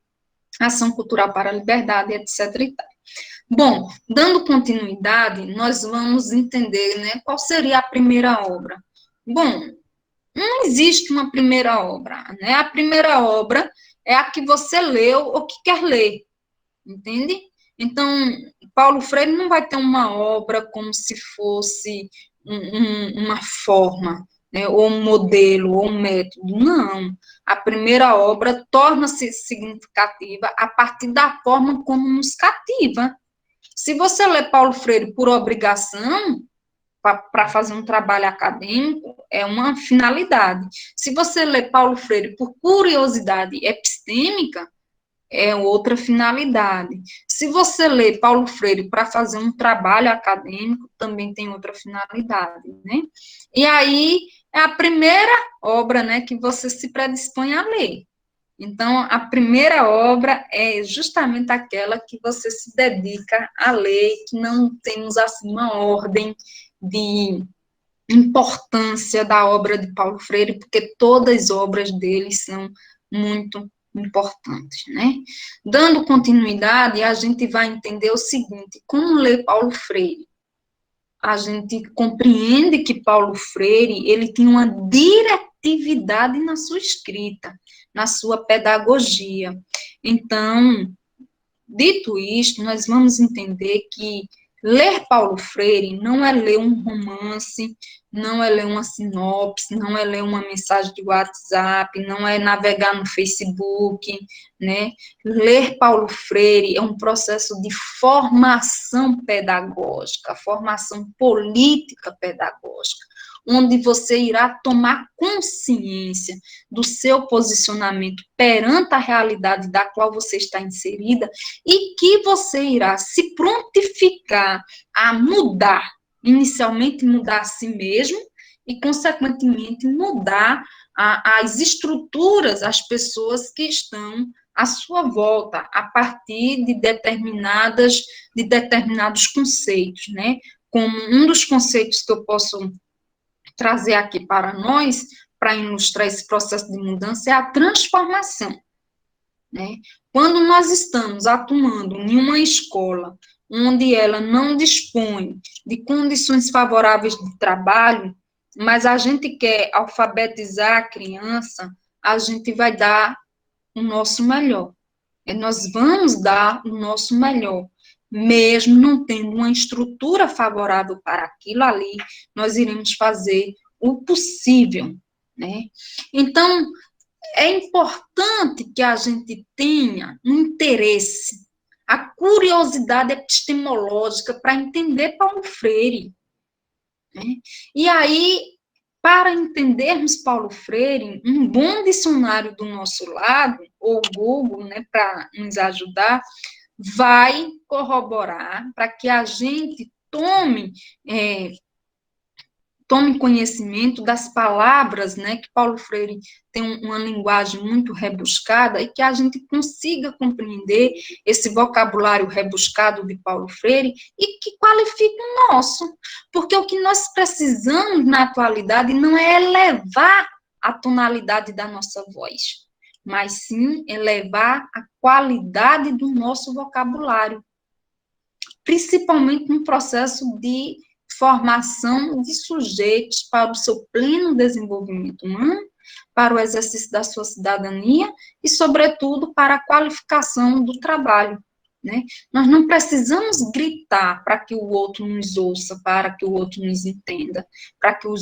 ação cultural para a liberdade, etc. e tal. Bom, dando continuidade, nós vamos entender, né, qual seria a primeira obra. Bom, não existe uma primeira obra, né? A primeira obra é a que você leu ou que quer ler, entende? Então, Paulo Freire não vai ter uma obra como se fosse uma forma, né, ou um modelo, ou um método. Não. A primeira obra torna-se significativa a partir da forma como nos cativa. Se você lê Paulo Freire por obrigação, para fazer um trabalho acadêmico, é uma finalidade. Se você lê Paulo Freire por curiosidade epistêmica, é outra finalidade. Se você lê Paulo Freire para fazer um trabalho acadêmico, também tem outra finalidade, né? E aí, é a primeira obra, né, que você se predispõe a ler. Então, a primeira obra é justamente aquela que você se dedica a ler, que não temos, assim, uma ordem de importância da obra de Paulo Freire, porque todas as obras dele são muito importantes, né? Dando continuidade, a gente vai entender o seguinte: como ler Paulo Freire? A gente compreende que Paulo Freire, ele tinha uma diretividade na sua escrita, na sua pedagogia. Então, dito isto, nós vamos entender que ler Paulo Freire não é ler um romance, não é ler uma sinopse, não é ler uma mensagem de WhatsApp, não é navegar no Facebook, né? Ler Paulo Freire é um processo de formação pedagógica, formação política pedagógica, onde você irá tomar consciência do seu posicionamento perante a realidade da qual você está inserida e que você irá se prontificar a mudar, inicialmente mudar a si mesmo e, consequentemente, mudar as estruturas, as pessoas que estão à sua volta, a partir de determinados conceitos, né? Como um dos conceitos que eu posso trazer aqui para nós, para ilustrar esse processo de mudança, é a transformação, né? Quando nós estamos atuando em uma escola onde ela não dispõe de condições favoráveis de trabalho, mas a gente quer alfabetizar a criança, a gente vai dar o nosso melhor. Nós vamos dar o nosso melhor. Mesmo não tendo uma estrutura favorável para aquilo ali, nós iremos fazer o possível, né? Então, é importante que a gente tenha um interesse, a curiosidade epistemológica para entender Paulo Freire, né? E aí, para entendermos Paulo Freire, um bom dicionário do nosso lado, ou Google, né, para nos ajudar, vai corroborar para que a gente tome conhecimento das palavras, né, que Paulo Freire tem uma linguagem muito rebuscada e que a gente consiga compreender esse vocabulário rebuscado de Paulo Freire e que qualifique o nosso, porque o que nós precisamos na atualidade não é elevar a tonalidade da nossa voz, mas sim elevar a qualidade do nosso vocabulário, principalmente no processo de formação de sujeitos para o seu pleno desenvolvimento humano, para o exercício da sua cidadania e, sobretudo, para a qualificação do trabalho, né? Nós não precisamos gritar para que o outro nos ouça, para que o outro nos entenda, para que o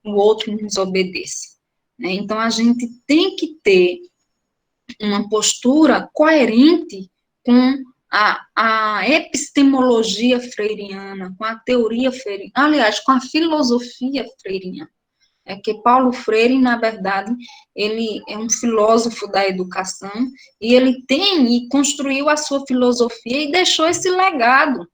outro nos obedeça, né? Então, a gente tem que ter uma postura coerente com a epistemologia freiriana, com a teoria freiriana, aliás, com a filosofia freiriana. É que Paulo Freire, na verdade, ele é um filósofo da educação e ele tem e construiu a sua filosofia e deixou esse legado.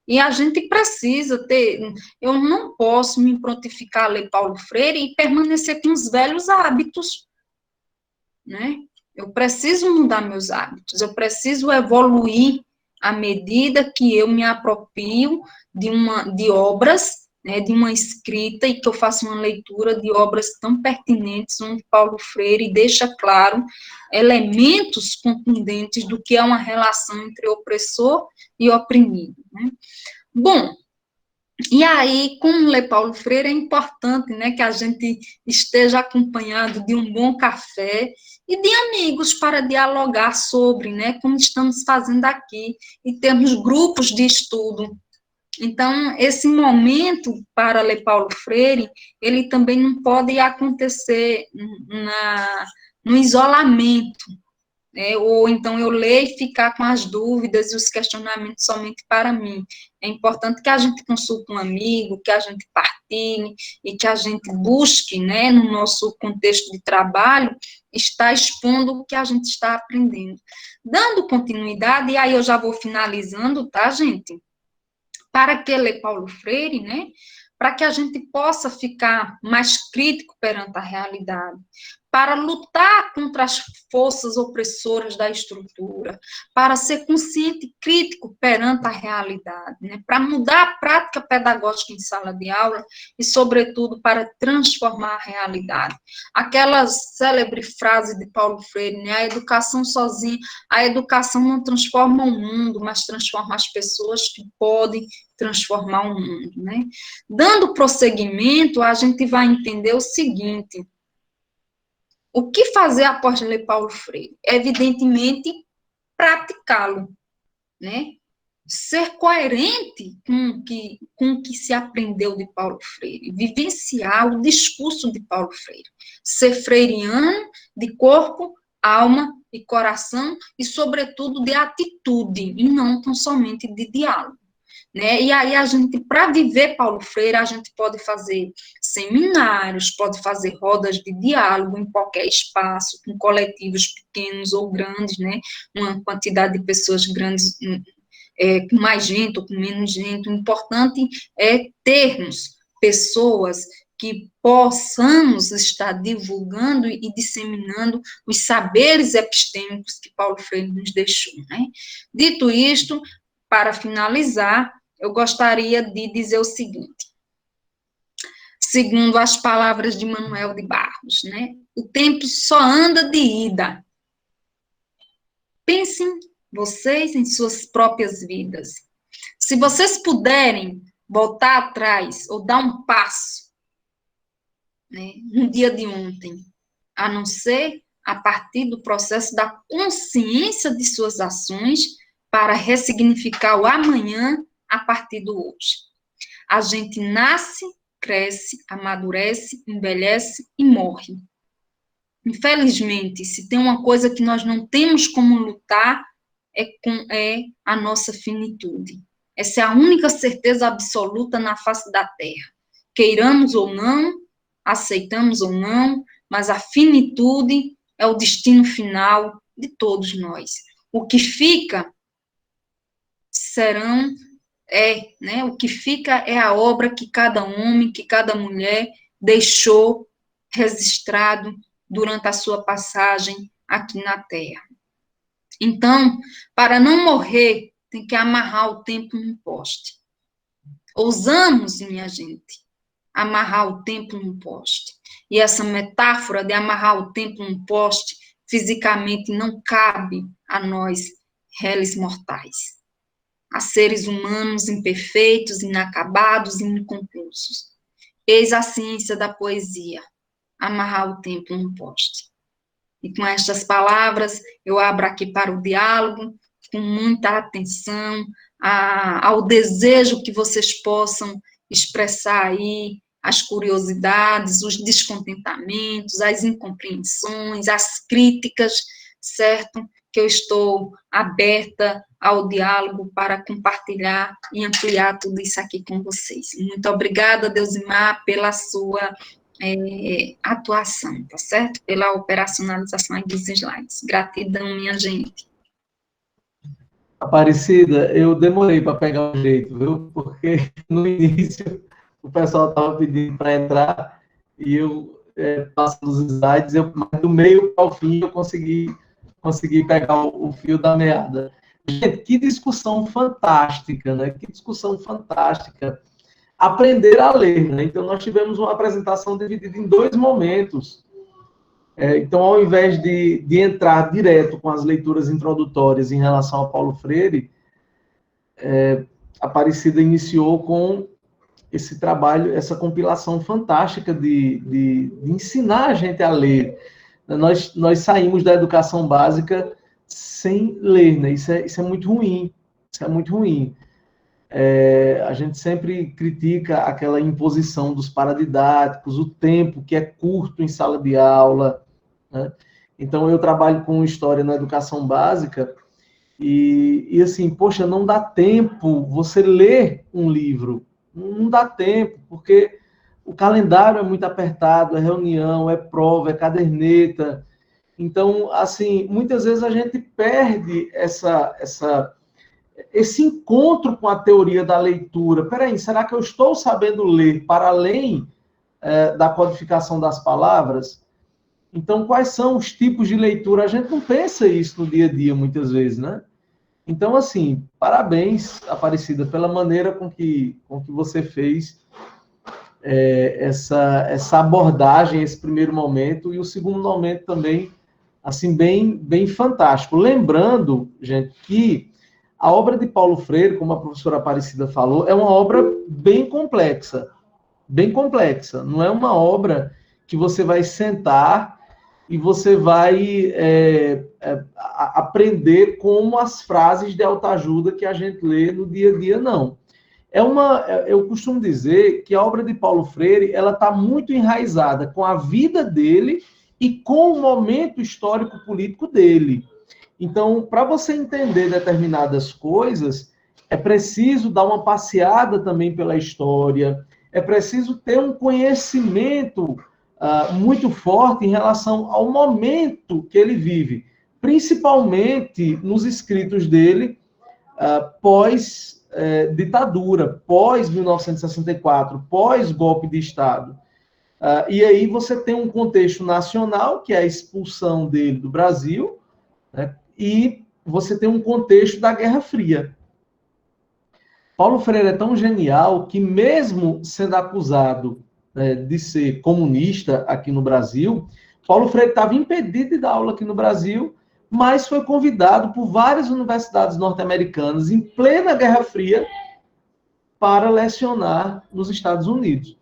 E a gente precisa ter, eu não posso me prontificar a ler Paulo Freire e permanecer com os velhos hábitos, né? Eu preciso mudar meus hábitos, eu preciso evoluir à medida que eu me aproprio de obras, né, de uma escrita, e que eu faço uma leitura de obras tão pertinentes, onde Paulo Freire deixa claro elementos contundentes do que é uma relação entre opressor e oprimido, né? Bom, e aí, como ler Paulo Freire, é importante, né, que a gente esteja acompanhado de um bom café e de amigos para dialogar sobre, né, como estamos fazendo aqui, e termos grupos de estudo. Então, esse momento para ler Paulo Freire, ele também não pode acontecer no isolamento, né? Ou então eu ler e ficar com as dúvidas e os questionamentos somente para mim. É importante que a gente consulte um amigo, que a gente partilhe e que a gente busque, né, no nosso contexto de trabalho, estar expondo o que a gente está aprendendo. Dando continuidade, e aí eu já vou finalizando, tá, gente? Para que ler Paulo Freire, né? Para que a gente possa ficar mais crítico perante a realidade, para lutar contra as forças opressoras da estrutura, para ser consciente e crítico perante a realidade, né? Para mudar a prática pedagógica em sala de aula e, sobretudo, para transformar a realidade. Aquela célebre frase de Paulo Freire, né? A educação não transforma o mundo, mas transforma as pessoas que podem transformar o mundo, né? Dando prosseguimento, a gente vai entender o seguinte: o que fazer após ler Paulo Freire? Evidentemente, praticá-lo, né? Ser coerente com o que se aprendeu de Paulo Freire, vivenciar o discurso de Paulo Freire, ser freiriano de corpo, alma e coração, e, sobretudo, de atitude, e não tão somente de diálogo. Né? E aí, para viver Paulo Freire, a gente pode fazer seminários, pode fazer rodas de diálogo em qualquer espaço, com coletivos pequenos ou grandes, né? Uma quantidade de pessoas grandes, com mais gente ou com menos gente. O importante é termos pessoas que possamos estar divulgando e disseminando os saberes epistêmicos que Paulo Freire nos deixou, né? Dito isto, para finalizar, eu gostaria de dizer o seguinte: segundo as palavras de Manuel de Barros, né? O tempo só anda de ida. Pensem vocês em suas próprias vidas. Se vocês puderem voltar atrás ou dar um passo, né, no dia de ontem, a não ser a partir do processo da consciência de suas ações para ressignificar o amanhã a partir do hoje. A gente nasce, cresce, amadurece, envelhece e morre. Infelizmente, se tem uma coisa que nós não temos como lutar, é a nossa finitude. Essa é a única certeza absoluta na face da Terra. Queiramos ou não, aceitamos ou não, mas a finitude é o destino final de todos nós. O que fica o que fica é a obra que cada homem, que cada mulher deixou registrado durante a sua passagem aqui na Terra. Então, para não morrer, tem que amarrar o tempo num poste. Ousamos, minha gente, amarrar o tempo num poste. E essa metáfora de amarrar o tempo num poste, fisicamente não cabe a nós, réis mortais. A seres humanos imperfeitos, inacabados e inconclusos. Eis a ciência da poesia, amarrar o tempo num poste. E com estas palavras, eu abro aqui para o diálogo, com muita atenção, ao desejo que vocês possam expressar aí as curiosidades, os descontentamentos, as incompreensões, as críticas, certo? Que eu estou aberta ao diálogo para compartilhar e ampliar tudo isso aqui com vocês. Muito obrigada, Deusimar, pela sua atuação, tá certo? Pela operacionalização dos slides. Gratidão, minha gente. Aparecida, eu demorei para pegar o jeito, viu? Porque no início o pessoal estava pedindo para entrar e eu passando os slides, do meio ao fim eu consegui pegar o fio da meada. Gente, que discussão fantástica, né? Que discussão fantástica. Aprender a ler, né? Então, nós tivemos uma apresentação dividida em 2 momentos. Então, ao invés de entrar direto com as leituras introdutórias em relação a Paulo Freire, a Aparecida iniciou com esse trabalho, essa compilação fantástica de ensinar a gente a ler. Nós saímos da educação básica sem ler, né? Isso é muito ruim. Isso é muito ruim. A gente sempre critica aquela imposição dos paradidáticos, o tempo que é curto em sala de aula, né? Então, eu trabalho com história na educação básica e assim, poxa, não dá tempo você ler um livro. Não dá tempo, porque o calendário é muito apertado, é reunião, é prova, é caderneta. Então, assim, muitas vezes a gente perde esse encontro com a teoria da leitura. Peraí, será que eu estou sabendo ler para além da codificação das palavras? Então, quais são os tipos de leitura? A gente não pensa isso no dia a dia, muitas vezes, né? Então, assim, parabéns, Aparecida, pela maneira com que você fez essa abordagem, esse primeiro momento, e o segundo momento também, assim, bem fantástico. Lembrando, gente, que a obra de Paulo Freire, como a professora Aparecida falou, é uma obra bem complexa. Bem complexa. Não é uma obra que você vai sentar e você vai aprender como as frases de autoajuda que a gente lê no dia a dia, não. Eu costumo dizer que a obra de Paulo Freire ela está muito enraizada com a vida dele e com o momento histórico-político dele. Então, para você entender determinadas coisas, é preciso dar uma passeada também pela história, é preciso ter um conhecimento muito forte em relação ao momento que ele vive, principalmente nos escritos dele pós-ditadura, pós-1964, pós-golpe de Estado. E aí você tem um contexto nacional, que é a expulsão dele do Brasil, né? E você tem um contexto da Guerra Fria. Paulo Freire é tão genial que, mesmo sendo acusado de ser comunista aqui no Brasil, Paulo Freire estava impedido de dar aula aqui no Brasil, mas foi convidado por várias universidades norte-americanas, em plena Guerra Fria, para lecionar nos Estados Unidos,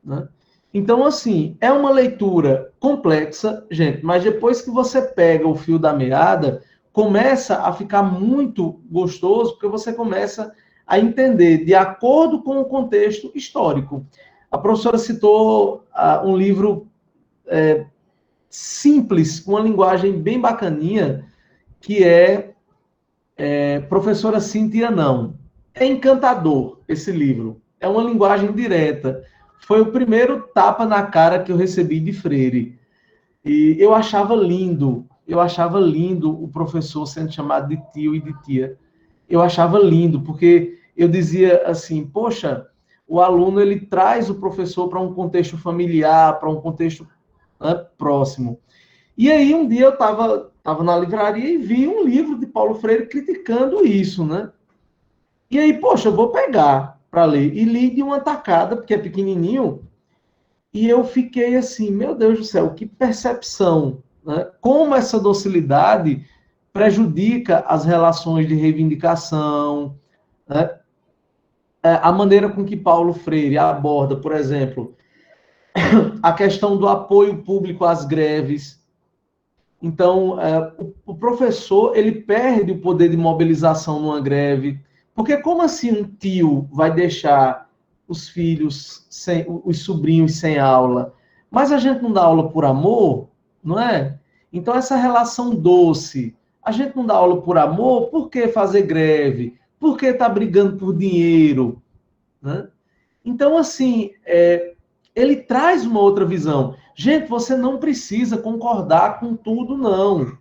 né? Então, assim, é uma leitura complexa, gente, mas depois que você pega o fio da meada, começa a ficar muito gostoso, porque você começa a entender de acordo com o contexto histórico. A professora citou um livro simples, com uma linguagem bem bacaninha, que é Professora Cíntia Não. É encantador esse livro, é uma linguagem direta. Foi o primeiro tapa na cara que eu recebi de Freire. E eu achava lindo o professor sendo chamado de tio e de tia. Eu achava lindo, porque eu dizia assim, poxa, o aluno ele traz o professor para um contexto familiar, para um contexto próximo. E aí um dia eu estava na livraria e vi um livro de Paulo Freire criticando isso, né? E aí, poxa, eu vou pegar para ler. E li de uma tacada, porque é pequenininho, e eu fiquei assim, meu Deus do céu, que percepção, né? Como essa docilidade prejudica as relações de reivindicação, né? A maneira com que Paulo Freire aborda, por exemplo, a questão do apoio público às greves. Então, o professor, ele perde o poder de mobilização numa greve, porque como assim um tio vai deixar os filhos, os sobrinhos sem aula? Mas a gente não dá aula por amor, não é? Então, essa relação doce, a gente não dá aula por amor, por que fazer greve? Por que tá brigando por dinheiro? Né? Então, assim, ele traz uma outra visão. Gente, você não precisa concordar com tudo, não.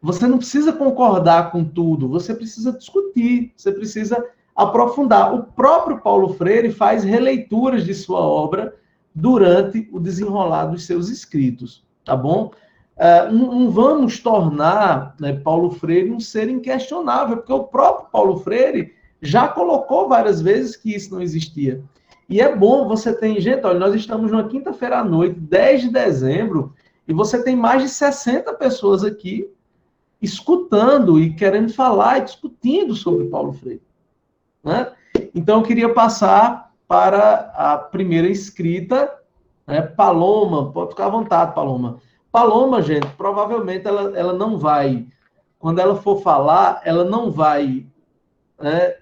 Você não precisa concordar com tudo, você precisa discutir, você precisa aprofundar. O próprio Paulo Freire faz releituras de sua obra durante o desenrolar dos seus escritos, tá bom? não vamos tornar, né, Paulo Freire um ser inquestionável, porque o próprio Paulo Freire já colocou várias vezes que isso não existia. E é bom, você tem, gente, olha, nós estamos numa quinta-feira à noite, 10 de dezembro, e você tem mais de 60 pessoas aqui escutando e querendo falar e discutindo sobre Paulo Freire, né? Então, eu queria passar para a primeira inscrita, né, Paloma. Pode ficar à vontade, Paloma. Paloma, gente, provavelmente ela não vai, quando ela for falar, ela não vai, né,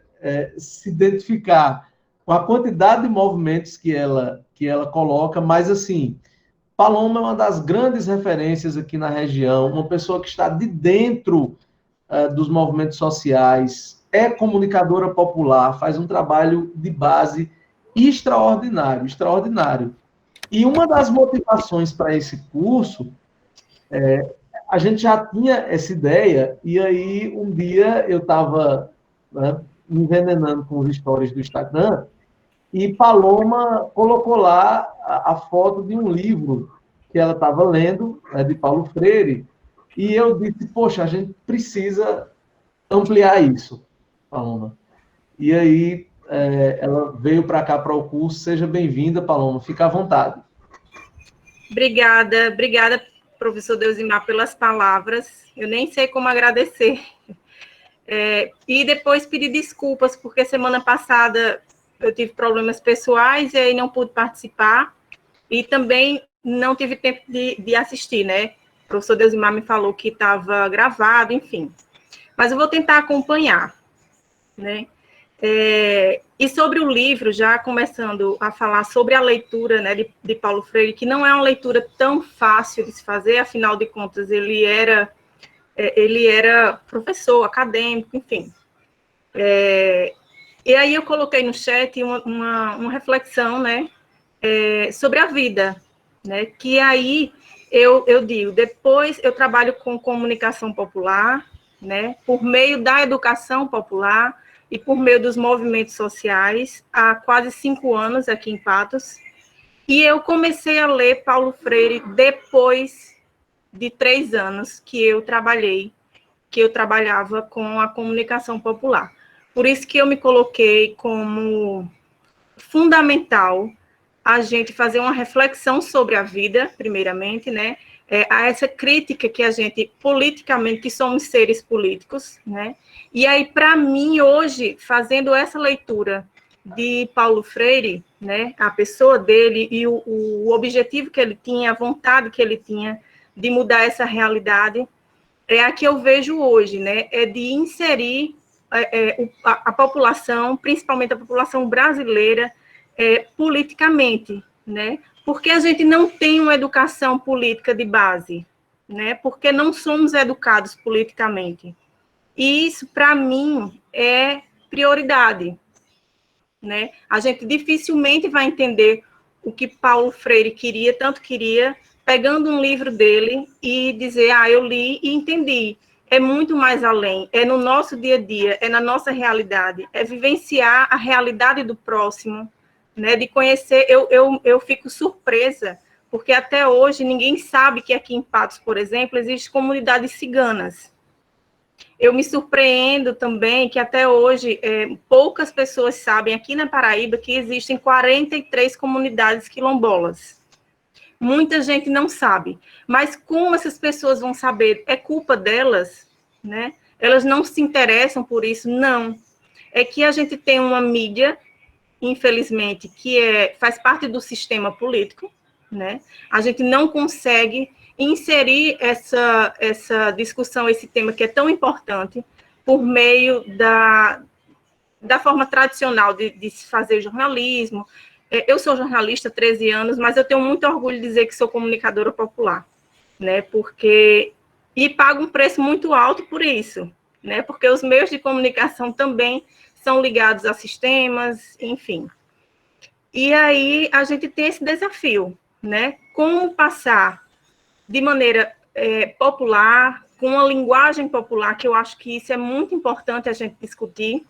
se identificar com a quantidade de movimentos que ela coloca, mas assim, Paloma é uma das grandes referências aqui na região, uma pessoa que está de dentro dos movimentos sociais, é comunicadora popular, faz um trabalho de base extraordinário, extraordinário. E uma das motivações para esse curso, a gente já tinha essa ideia, e aí um dia eu estava, né, me envenenando com os stories do Instagram, e Paloma colocou lá a foto de um livro que ela estava lendo, né, de Paulo Freire, e eu disse, poxa, a gente precisa ampliar isso, Paloma. E aí ela veio para cá para o curso. Seja bem-vinda, Paloma, fica à vontade. Obrigada, professor Deusimar, pelas palavras. Eu nem sei como agradecer. E depois pedir desculpas, porque semana passada eu tive problemas pessoais e aí não pude participar, e também não tive tempo de assistir, né? O professor Deusimar me falou que estava gravado, enfim. Mas eu vou tentar acompanhar, né? E sobre o livro, já começando a falar sobre a leitura, né, de Paulo Freire, que não é uma leitura tão fácil de se fazer, afinal de contas, ele era professor, acadêmico, enfim. E aí eu coloquei no chat uma reflexão, né, sobre a vida, né, que aí eu digo, depois eu trabalho com comunicação popular, né, por meio da educação popular e por meio dos movimentos sociais, há quase 5 anos aqui em Patos, e eu comecei a ler Paulo Freire depois de 3 anos que eu trabalhava com a comunicação popular. Por isso que eu me coloquei como fundamental a gente fazer uma reflexão sobre a vida, primeiramente, né? A essa crítica que a gente, politicamente, que somos seres políticos, né? E aí, para mim, hoje, fazendo essa leitura de Paulo Freire, né? A pessoa dele e o objetivo que ele tinha, a vontade que ele tinha de mudar essa realidade, é a que eu vejo hoje, né? É de inserir a população, principalmente a população brasileira, politicamente, né? Porque a gente não tem uma educação política de base, né? Porque não somos educados politicamente. E isso, para mim, é prioridade, né? A gente dificilmente vai entender o que Paulo Freire queria, tanto queria, pegando um livro dele e dizer, eu li e entendi. É muito mais além, é no nosso dia a dia, é na nossa realidade, é vivenciar a realidade do próximo, né, de conhecer. Eu fico surpresa, porque até hoje ninguém sabe que aqui em Patos, por exemplo, existem comunidades ciganas. Eu me surpreendo também que até hoje poucas pessoas sabem aqui na Paraíba que existem 43 comunidades quilombolas. Muita gente não sabe, mas como essas pessoas vão saber? É culpa delas, né? Elas não se interessam por isso? Não. É que a gente tem uma mídia, infelizmente, que faz parte do sistema político, né? A gente não consegue inserir essa discussão, esse tema que é tão importante, por meio da forma tradicional de se fazer jornalismo. Eu sou jornalista há 13 anos, mas eu tenho muito orgulho de dizer que sou comunicadora popular, né? E pago um preço muito alto por isso, né? Porque os meios de comunicação também são ligados a sistemas, enfim. E aí a gente tem esse desafio, né? Como passar de maneira popular, com uma linguagem popular, que eu acho que isso é muito importante a gente discutir,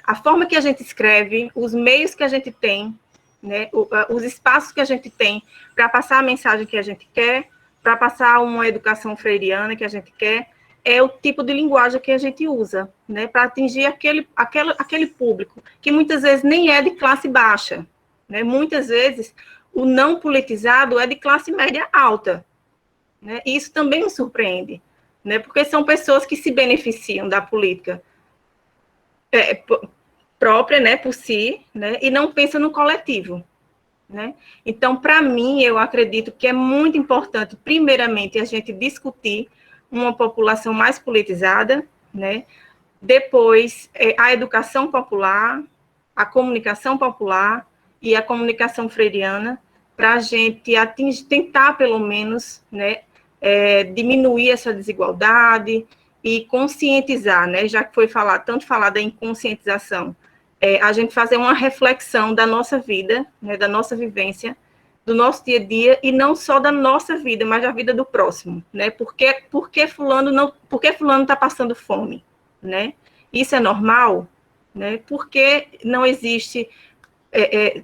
a forma que a gente escreve, os meios que a gente tem, né? Os espaços que a gente tem para passar a mensagem que a gente quer, para passar uma educação freiriana que a gente quer, é o tipo de linguagem que a gente usa, né, para atingir aquele público, que muitas vezes nem é de classe baixa, né, muitas vezes o não politizado é de classe média alta, né, e isso também me surpreende, né, porque são pessoas que se beneficiam da política própria, né, por si, né, e não pensam no coletivo, né. Então, para mim, eu acredito que é muito importante, primeiramente, a gente discutir uma população mais politizada, né? Depois, a educação popular, a comunicação popular e a comunicação freiriana, para a gente tentar, pelo menos, né, diminuir essa desigualdade e conscientizar, né? Já que foi tanto falada em conscientização, a gente fazer uma reflexão da nossa vida, né, da nossa vivência, do nosso dia a dia, e não só da nossa vida, mas da vida do próximo, né? Por que fulano está passando fome, né? Isso é normal, né? Porque não existe,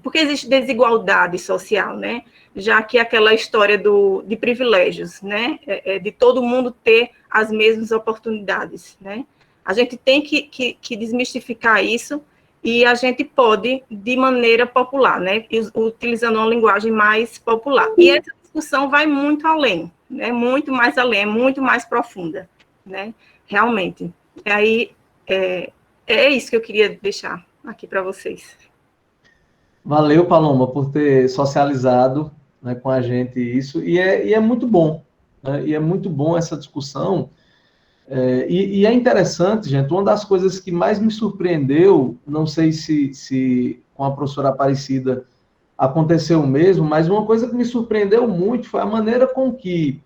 porque existe desigualdade social, né? Já que aquela história de privilégios, né? De todo mundo ter as mesmas oportunidades, né? A gente tem que desmistificar isso, e a gente pode, de maneira popular, né, utilizando uma linguagem mais popular. E essa discussão vai muito além, né, muito mais além, é muito mais profunda, né, realmente. Aí, é isso que eu queria deixar aqui para vocês. Valeu, Paloma, por ter socializado, né, com a gente isso, e é muito bom, né, e é muito bom essa discussão. E é interessante, gente, uma das coisas que mais me surpreendeu, não sei se com a professora Aparecida aconteceu o mesmo, mas uma coisa que me surpreendeu muito foi a maneira com que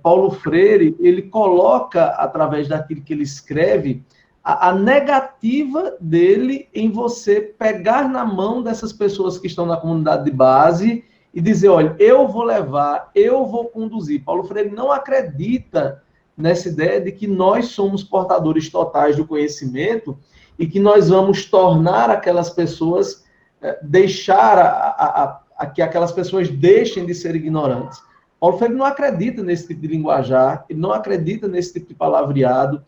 Paulo Freire, ele coloca, através daquilo que ele escreve, a negativa dele em você pegar na mão dessas pessoas que estão na comunidade de base e dizer, olha, eu vou levar, eu vou conduzir. Paulo Freire não acredita nessa ideia de que nós somos portadores totais do conhecimento e que nós vamos tornar aquelas pessoas, deixar que aquelas pessoas deixem de ser ignorantes. Paulo Freire não acredita nesse tipo de linguajar, ele não acredita nesse tipo de palavreado,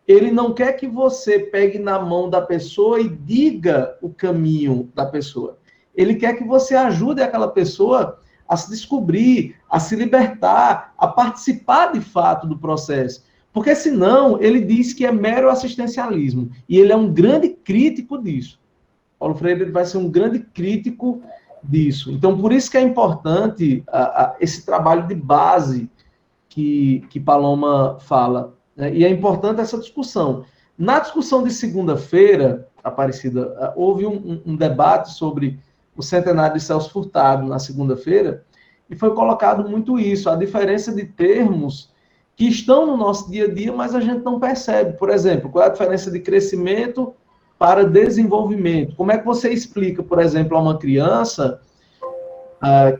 ele não quer que você pegue na mão da pessoa e diga o caminho da pessoa. Ele quer que você ajude aquela pessoa a se descobrir, a se libertar, a participar de fato do processo. Porque senão ele diz que é mero assistencialismo. E ele é um grande crítico disso. Paulo Freire vai ser um grande crítico disso. Então, por isso que é importante esse trabalho de base que Paloma fala. Né? E é importante essa discussão. Na discussão de segunda-feira, Aparecida, houve um debate sobre o centenário de Celso Furtado, na segunda-feira, e foi colocado muito isso, a diferença de termos que estão no nosso dia a dia, mas a gente não percebe. Por exemplo, qual é a diferença de crescimento para desenvolvimento? Como é que você explica, por exemplo, a uma criança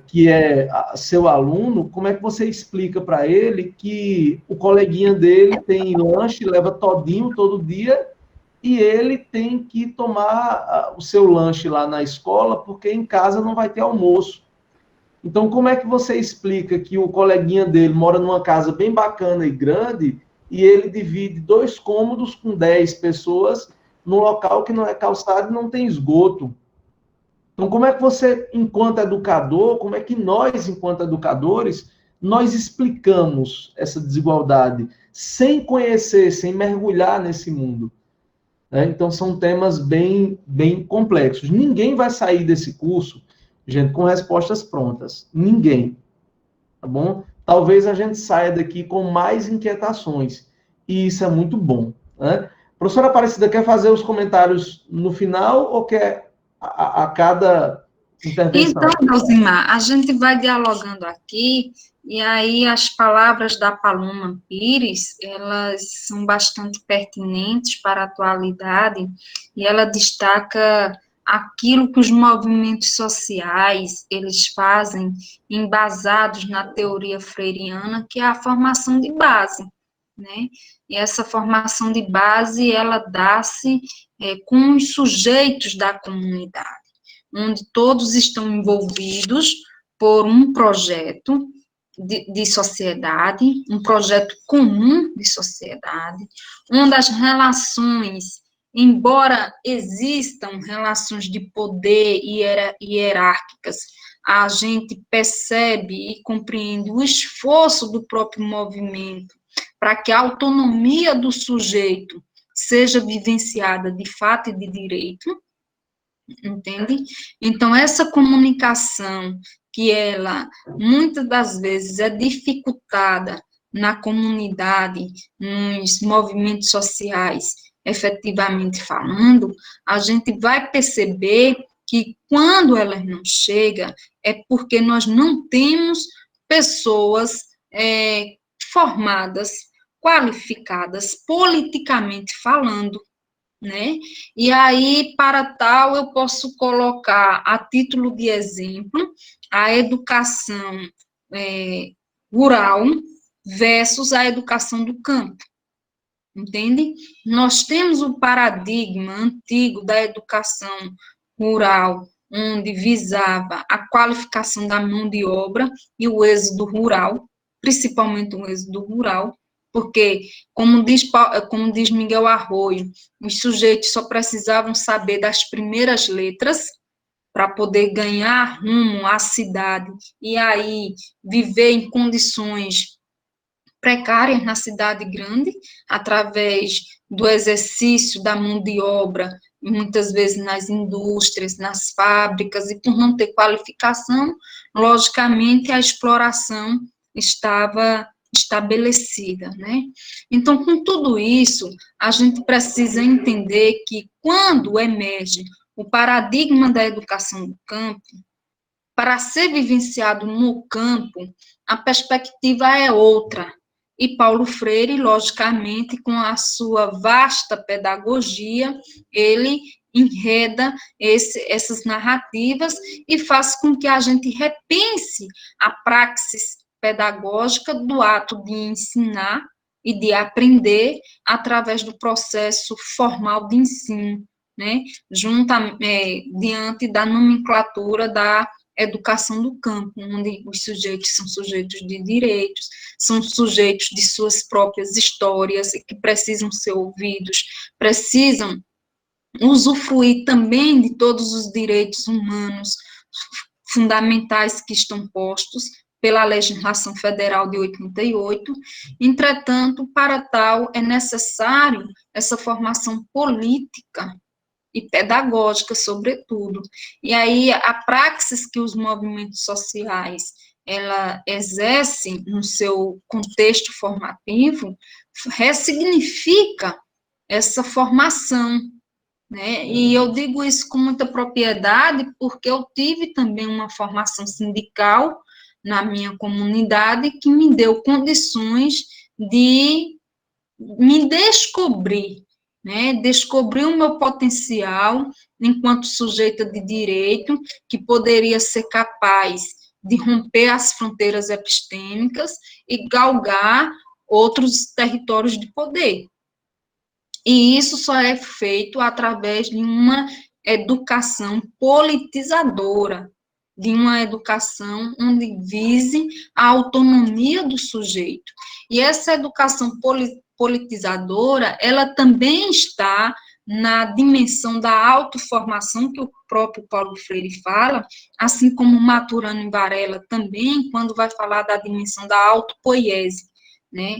que é seu aluno, como é que você explica para ele que o coleguinha dele tem lanche, leva todinho todo dia, e ele tem que tomar o seu lanche lá na escola, porque em casa não vai ter almoço. Então, como é que você explica que o coleguinha dele mora numa casa bem bacana e grande, e ele divide 2 cômodos com 10 pessoas, num local que não é calçado e não tem esgoto? Então, como é que você, enquanto educador, como é que nós, enquanto educadores, nós explicamos essa desigualdade, sem conhecer, sem mergulhar nesse mundo? Então, são temas bem, bem complexos. Ninguém vai sair desse curso, gente, com respostas prontas. Ninguém. Tá bom? Talvez a gente saia daqui com mais inquietações. E isso é muito bom. Né? Professora Aparecida, quer fazer os comentários no final ou quer a cada intervenção? Então, Dalzimar, a gente vai dialogando aqui, e aí as palavras da Paloma Pires, elas são bastante pertinentes para a atualidade, e ela destaca aquilo que os movimentos sociais, eles fazem, embasados na teoria freiriana, que é a formação de base, né? E essa formação de base, ela dá-se com os sujeitos da comunidade, onde todos estão envolvidos por um projeto de sociedade, um projeto comum de sociedade, onde as relações, embora existam relações de poder hierárquicas, a gente percebe e compreende o esforço do próprio movimento para que a autonomia do sujeito seja vivenciada de fato e de direito, entende? Então, essa comunicação, que ela, muitas das vezes, é dificultada na comunidade, nos movimentos sociais, efetivamente falando, a gente vai perceber que quando ela não chega, é porque nós não temos pessoas formadas, qualificadas, politicamente falando, né? E aí, para tal, eu posso colocar, a título de exemplo, a educação rural versus a educação do campo, entende? Nós temos o paradigma antigo da educação rural, onde visava a qualificação da mão de obra e o êxodo rural, principalmente o êxodo rural, porque, como diz Miguel Arroio, os sujeitos só precisavam saber das primeiras letras para poder ganhar rumo à cidade e aí viver em condições precárias na cidade grande, através do exercício da mão de obra, muitas vezes nas indústrias, nas fábricas, e por não ter qualificação, logicamente a exploração estava estabelecida, né? Então, com tudo isso, a gente precisa entender que quando emerge o paradigma da educação do campo, para ser vivenciado no campo, a perspectiva é outra. E Paulo Freire, logicamente, com a sua vasta pedagogia, ele enreda essas narrativas e faz com que a gente repense a praxis pedagógica do ato de ensinar e de aprender através do processo formal de ensino, né, diante da nomenclatura da educação do campo, onde os sujeitos são sujeitos de direitos, são sujeitos de suas próprias histórias, que precisam ser ouvidos, precisam usufruir também de todos os direitos humanos fundamentais que estão postos pela legislação federal de 88, entretanto, para tal, é necessário essa formação política e pedagógica, sobretudo. E aí, a praxis que os movimentos sociais, ela exerce no seu contexto formativo, ressignifica essa formação, né? E eu digo isso com muita propriedade, porque eu tive também uma formação sindical na minha comunidade, que me deu condições de me descobrir, né? Descobrir o meu potencial enquanto sujeita de direito, que poderia ser capaz de romper as fronteiras epistêmicas e galgar outros territórios de poder. E isso só é feito através de uma educação politizadora, de uma educação onde vise a autonomia do sujeito. E essa educação politizadora, ela também está na dimensão da autoformação, que o próprio Paulo Freire fala, assim como Maturana Varela também, quando vai falar da dimensão da autopoiese, né?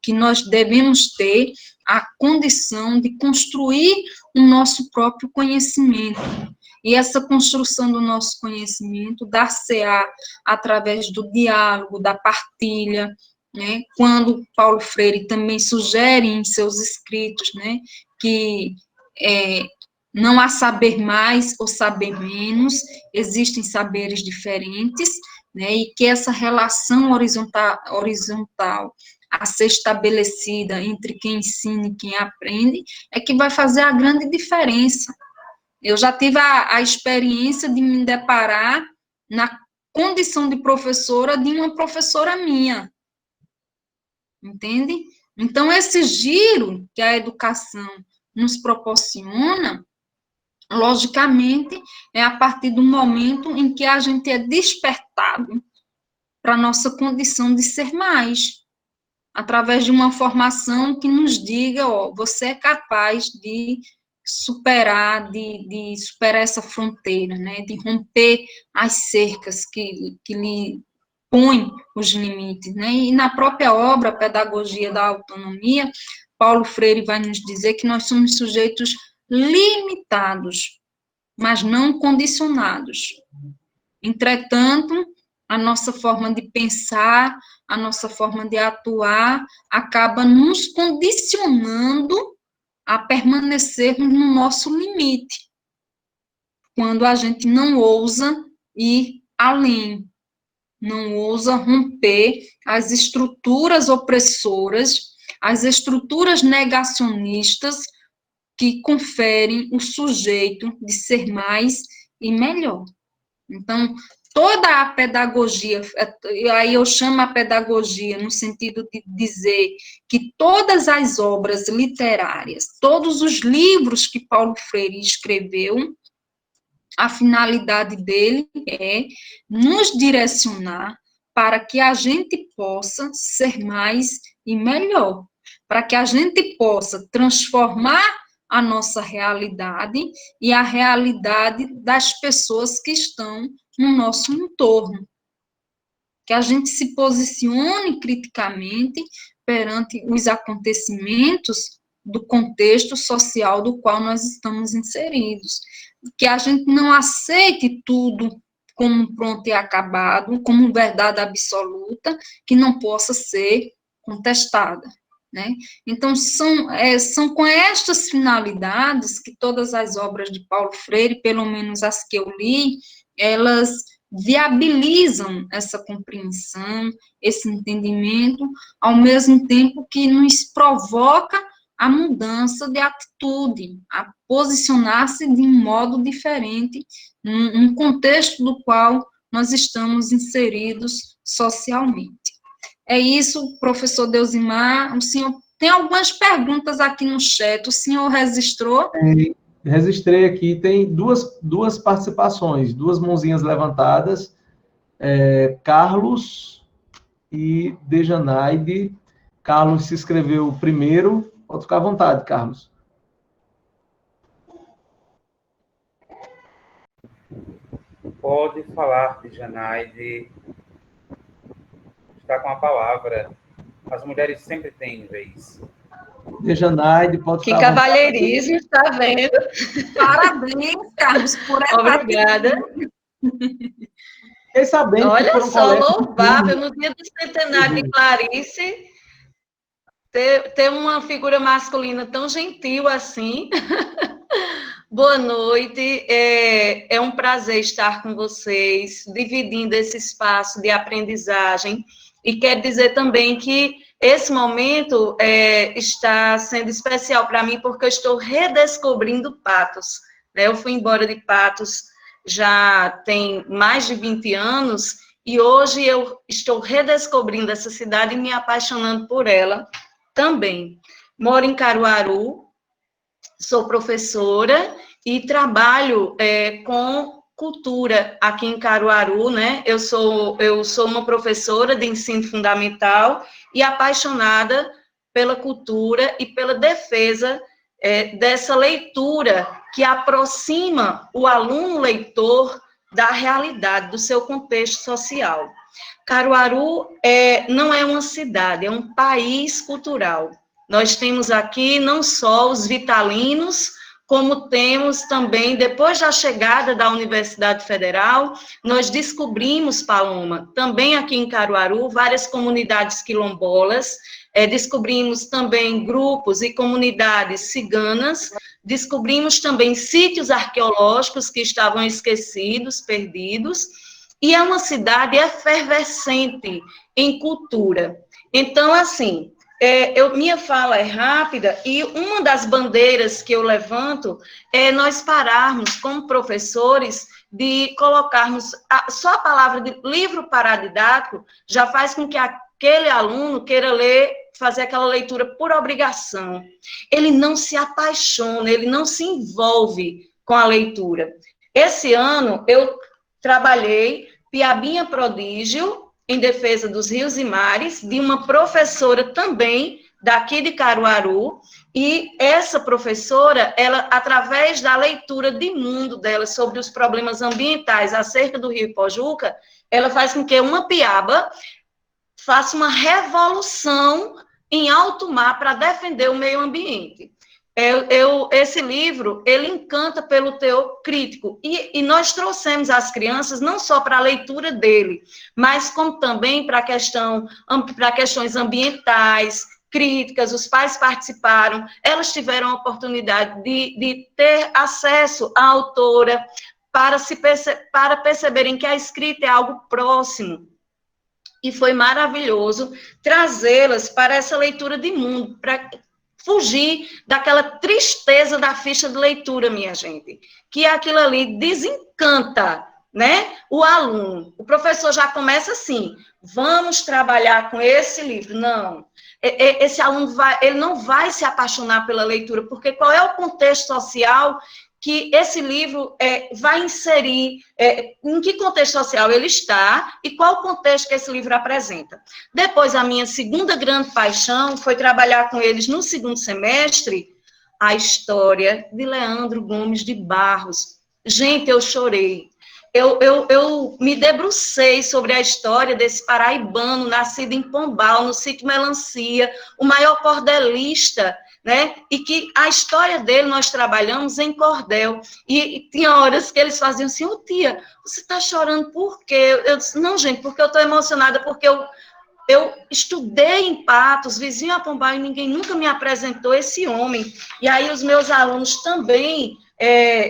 Que nós devemos ter a condição de construir o nosso próprio conhecimento. E essa construção do nosso conhecimento dar-se-á através do diálogo, da partilha, né? Quando Paulo Freire também sugere em seus escritos, né, que não há saber mais ou saber menos, existem saberes diferentes, né, e que essa relação horizontal a ser estabelecida entre quem ensina e quem aprende é que vai fazer a grande diferença. Eu já tive a experiência de me deparar na condição de professora de uma professora minha, entende? Então, esse giro que a educação nos proporciona, logicamente, é a partir do momento em que a gente é despertado para a nossa condição de ser mais, através de uma formação que nos diga, ó, você é capaz de superar, de superar essa fronteira, né, de romper as cercas que lhe põem os limites, né, e na própria obra, Pedagogia da Autonomia, Paulo Freire vai nos dizer que nós somos sujeitos limitados, mas não condicionados. Entretanto, a nossa forma de pensar, a nossa forma de atuar, acaba nos condicionando a permanecermos no nosso limite, quando a gente não ousa ir além, não ousa romper as estruturas opressoras, as estruturas negacionistas que conferem o sujeito de ser mais e melhor. Então, toda a pedagogia, aí eu chamo a pedagogia no sentido de dizer que todas as obras literárias, todos os livros que Paulo Freire escreveu, a finalidade dele é nos direcionar para que a gente possa ser mais e melhor, para que a gente possa transformar a nossa realidade e a realidade das pessoas que estão no nosso entorno. Que a gente se posicione criticamente perante os acontecimentos do contexto social do qual nós estamos inseridos. Que a gente não aceite tudo como pronto e acabado, como verdade absoluta, que não possa ser contestada. Né? Então, são com estas finalidades que todas as obras de Paulo Freire, pelo menos as que eu li, elas viabilizam essa compreensão, esse entendimento, ao mesmo tempo que nos provoca a mudança de atitude, a posicionar-se de um modo diferente, num contexto do qual nós estamos inseridos socialmente. É isso, professor Deusimar. O senhor tem algumas perguntas aqui no chat. O senhor registrou? Registrei aqui. Tem duas participações, duas mãozinhas levantadas. Carlos e Dejanaide. Carlos se inscreveu primeiro. Pode ficar à vontade, Carlos. Pode falar, Dejanaide. Está com a palavra. As mulheres sempre têm vez. Dejanaide, pode falar. Que cavalheirismo, está vendo? Parabéns, Carlos, por essa. Obrigada. Fiquei sabendo. Olha só, louvável, no dia do centenário de Clarice, ter uma figura masculina tão gentil assim. Boa noite, é um prazer estar com vocês, dividindo esse espaço de aprendizagem. E quero dizer também que esse momento está sendo especial para mim, porque eu estou redescobrindo Patos. Né? Eu fui embora de Patos já tem mais de 20 anos, e hoje eu estou redescobrindo essa cidade e me apaixonando por ela também. Moro em Caruaru, sou professora e trabalho com cultura aqui em Caruaru, né? Eu sou uma professora de ensino fundamental e apaixonada pela cultura e pela defesa dessa leitura que aproxima o aluno leitor da realidade, do seu contexto social. Caruaru não é uma cidade, é um país cultural. Nós temos aqui não só os vitalinos, como temos também, depois da chegada da Universidade Federal, nós descobrimos, Paloma, também aqui em Caruaru, várias comunidades quilombolas, descobrimos também grupos e comunidades ciganas, descobrimos também sítios arqueológicos que estavam esquecidos, perdidos, e é uma cidade efervescente em cultura. Então, assim, minha fala é rápida, e uma das bandeiras que eu levanto é nós pararmos, como professores, de colocarmos só a palavra de livro paradidático, já faz com que aquele aluno queira ler, fazer aquela leitura por obrigação. Ele não se apaixona, ele não se envolve com a leitura. Esse ano, eu trabalhei Piabinha Prodígio em Defesa dos Rios e Mares, de uma professora também daqui de Caruaru, e essa professora, ela, através da leitura de mundo dela sobre os problemas ambientais acerca do Rio Ipojuca, ela faz com que uma piaba faça uma revolução em alto mar para defender o meio ambiente. Esse livro, ele encanta pelo teor crítico, e nós trouxemos as crianças não só para a leitura dele, mas como também para questões ambientais, críticas. Os pais participaram, elas tiveram a oportunidade de ter acesso à autora, para perceberem que a escrita é algo próximo. E foi maravilhoso trazê-las para essa leitura de mundo, para fugir daquela tristeza da ficha de leitura, minha gente, que aquilo ali desencanta, né, o aluno. O professor já começa assim: vamos trabalhar com esse livro. Não, esse aluno ele não vai se apaixonar pela leitura, porque qual é o contexto social que esse livro vai inserir, em que contexto social ele está e qual o contexto que esse livro apresenta. Depois, a minha segunda grande paixão foi trabalhar com eles no segundo semestre a história de Leandro Gomes de Barros. Gente, eu chorei. Eu me debrucei sobre a história desse paraibano, nascido em Pombal, no sítio Melancia, o maior cordelista, né? E que a história dele nós trabalhamos em cordel, e tinha horas que eles faziam assim: ô tia, você está chorando por quê? Eu disse: não, gente, porque eu estou emocionada, porque eu estudei em Patos, vizinho a Pombal, e ninguém nunca me apresentou esse homem. E aí os meus alunos também,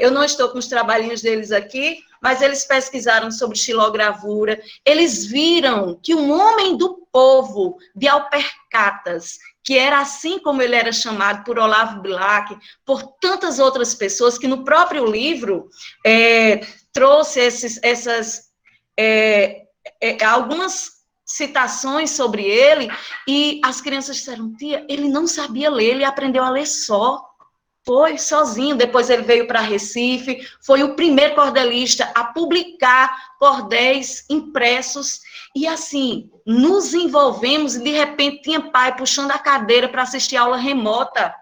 eu não estou com os trabalhinhos deles aqui, mas eles pesquisaram sobre xilogravura, eles viram que um homem do povo de Alpercatas, que era assim como ele era chamado por Olavo Bilac, por tantas outras pessoas, que no próprio livro trouxe algumas citações sobre ele, e as crianças disseram: tia, ele não sabia ler, ele aprendeu a ler só. Foi sozinho, depois ele veio para Recife, foi o primeiro cordelista a publicar cordéis impressos, e assim, nos envolvemos, e de repente tinha pai puxando a cadeira para assistir aula remota,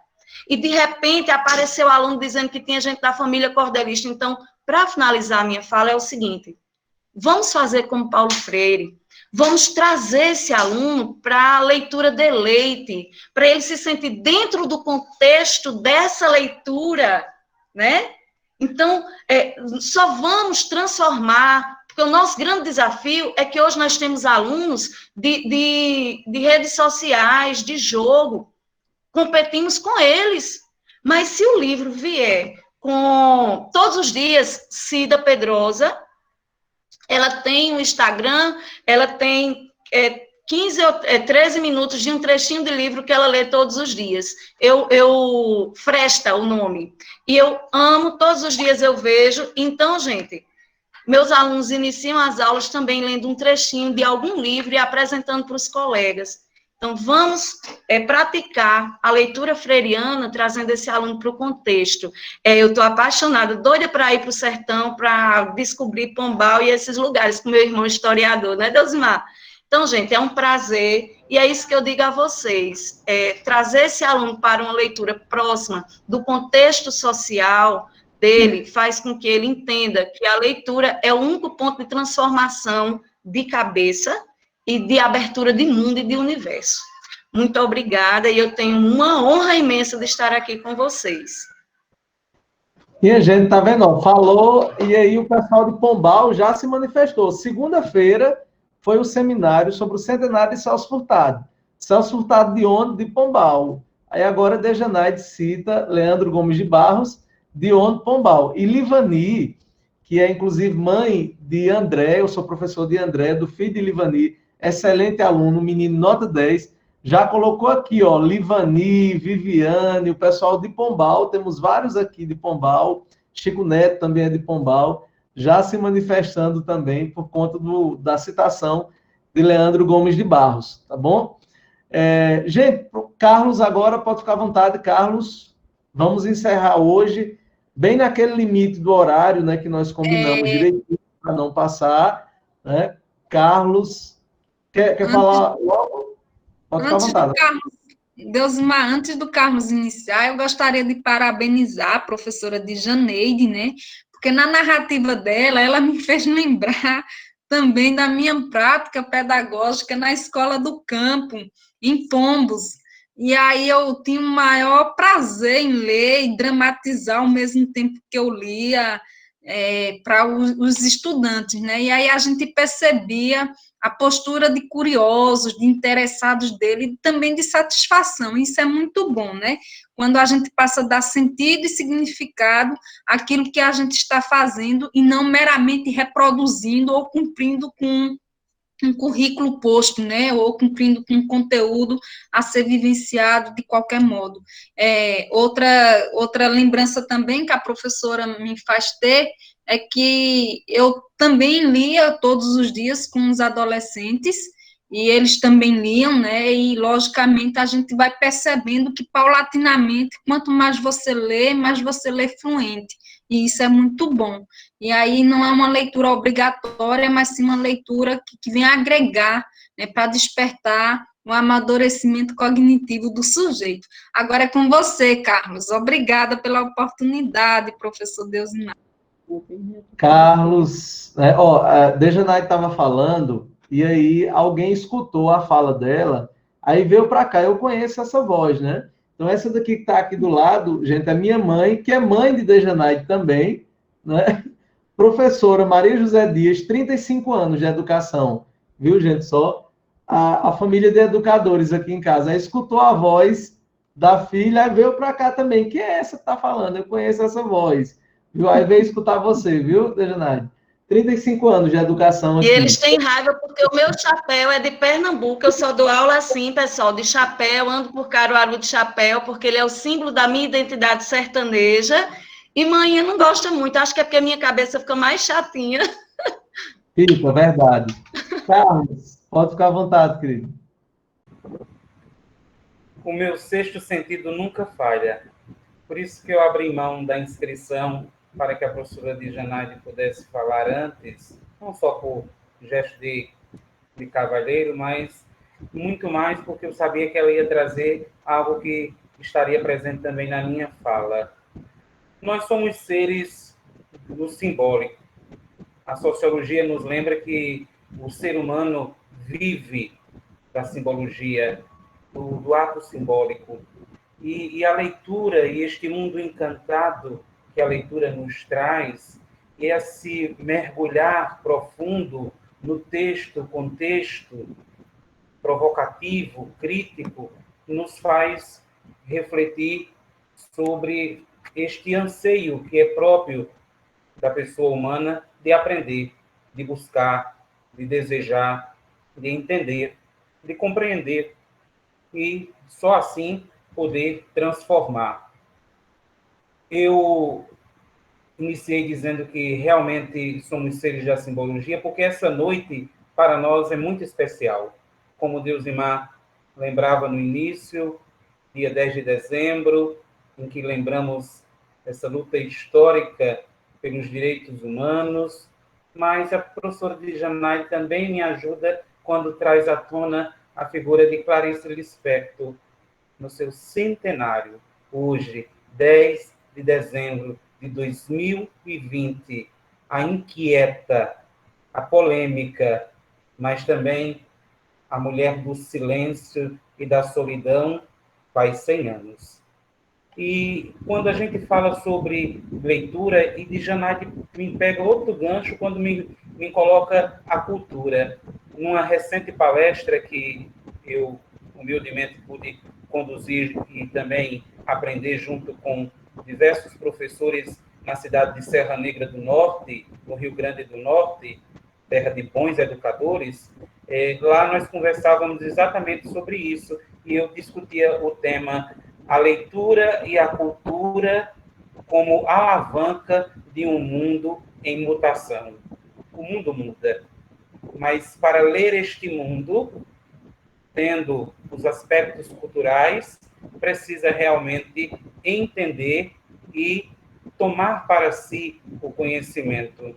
e de repente apareceu aluno dizendo que tinha gente da família cordelista. Então, para finalizar a minha fala, é o seguinte: vamos fazer como Paulo Freire, vamos trazer esse aluno para a leitura deleite, para ele se sentir dentro do contexto dessa leitura, né? Então, só vamos transformar, porque o nosso grande desafio é que hoje nós temos alunos de redes sociais, de jogo, competimos com eles, mas se o livro vier com, todos os dias, Cida Pedrosa, ela tem um Instagram, ela tem 15 ou 13 minutos de um trechinho de livro que ela lê todos os dias. Fresta o nome. E eu amo, todos os dias eu vejo. Então, gente, meus alunos iniciam as aulas também lendo um trechinho de algum livro e apresentando para os colegas. Então, vamos praticar a leitura freiriana, trazendo esse aluno para o contexto. Eu estou apaixonada, doida para ir para o sertão, para descobrir Pombal e esses lugares, com meu irmão historiador, né, Deusimar? Então, gente, é um prazer, e é isso que eu digo a vocês, trazer esse aluno para uma leitura próxima do contexto social dele, faz com que ele entenda que a leitura é o único ponto de transformação de cabeça e de abertura de mundo e de universo. Muito obrigada, e eu tenho uma honra imensa de estar aqui com vocês. E a gente, tá vendo? Falou, e aí o pessoal de Pombal já se manifestou. Segunda-feira foi o seminário sobre o centenário de Celso Furtado. Celso Furtado de onde? De Pombal. Aí agora Dejanaide cita Leandro Gomes de Barros, de onde? Pombal. E Livani, que é inclusive mãe de André, eu sou professor de André, do filho de Livani, excelente aluno, menino nota 10, já colocou aqui, ó, Livani, Viviane, o pessoal de Pombal, temos vários aqui de Pombal, Chico Neto também é de Pombal, já se manifestando também por conta da citação de Leandro Gomes de Barros, tá bom? Gente, Carlos agora pode ficar à vontade, Carlos, vamos encerrar hoje, bem naquele limite do horário, né, que nós combinamos direitinho, para não passar, né? Carlos... Quer falar logo? Pode ficar à Antes do vontade. Carlos, Deusmar, antes do Carlos iniciar, eu gostaria de parabenizar a professora de Janeide, né? Porque na narrativa dela, ela me fez lembrar também da minha prática pedagógica na escola do campo, em Pombos. E aí eu tinha o maior prazer em ler e dramatizar ao mesmo tempo que eu lia para os estudantes, né? E aí a gente percebia a postura de curiosos, de interessados dele, e também de satisfação. Isso é muito bom, né? Quando a gente passa a dar sentido e significado àquilo que a gente está fazendo e não meramente reproduzindo ou cumprindo com um currículo posto, né, ou cumprindo com um conteúdo a ser vivenciado de qualquer modo. Outra lembrança também que a professora me faz ter é que eu também lia todos os dias com os adolescentes, e eles também liam, né, e logicamente a gente vai percebendo que paulatinamente, quanto mais você lê fluente, e isso é muito bom. E aí não é uma leitura obrigatória, mas sim uma leitura que vem agregar, né, para despertar o amadurecimento cognitivo do sujeito. Agora é com você, Carlos. Obrigada pela oportunidade, professor Deusmar. Carlos, a Dejanai estava falando, e aí alguém escutou a fala dela, aí veio para cá. Eu conheço essa voz, né? Então, essa daqui que está aqui do lado, gente, é minha mãe, que é mãe de Dejanai também, né? Professora Maria José Dias, 35 anos de educação, viu, gente? Só a família de educadores aqui em casa. Aí escutou a voz da filha, aí veio para cá também. Quem é essa que está falando? Eu conheço essa voz. Viu? Aí veio escutar você, viu, Dejanai? 35 anos de educação E aqui. eles têm raiva porque o meu chapéu é de Pernambuco. Eu só dou aula assim, pessoal, de chapéu, ando por Caruaru de chapéu, porque ele é o símbolo da minha identidade sertaneja. E manhã não gosta muito, acho que é porque a minha cabeça fica mais chatinha. Fica, verdade. Carlos, pode ficar à vontade, querido. O meu sexto sentido nunca falha. Por isso que eu abri mão da inscrição para que a professora de Janaide pudesse falar antes, não só por gesto de cavalheiro, mas muito mais porque eu sabia que ela ia trazer algo que estaria presente também na minha fala. Nós somos seres do simbólico. A sociologia nos lembra que o ser humano vive da simbologia, do ato simbólico. E a leitura, e este mundo encantado que a leitura nos traz, é se mergulhar profundo no texto, contexto, provocativo, crítico, nos faz refletir sobre este anseio que é próprio da pessoa humana de aprender, de buscar, de desejar, de entender, de compreender e só assim poder transformar. Eu iniciei dizendo que realmente somos seres da simbologia, porque essa noite para nós é muito especial. Como Deusmar lembrava no início, dia 10 de dezembro, em que lembramos essa luta histórica pelos direitos humanos, mas a professora de Janaide também me ajuda quando traz à tona a figura de Clarice Lispector, no seu centenário, hoje, 10 de dezembro de 2020, a inquieta, a polêmica, mas também a mulher do silêncio e da solidão, faz 100 anos. E quando a gente fala sobre leitura, e de Janaide me pega outro gancho quando me coloca a cultura. Numa recente palestra que eu humildemente pude conduzir e também aprender junto com diversos professores na cidade de Serra Negra do Norte, no Rio Grande do Norte, terra de bons educadores, lá nós conversávamos exatamente sobre isso, e eu discutia o tema a leitura e a cultura como alavanca de um mundo em mutação. O mundo muda, mas para ler este mundo, tendo os aspectos culturais, precisa realmente entender e tomar para si o conhecimento.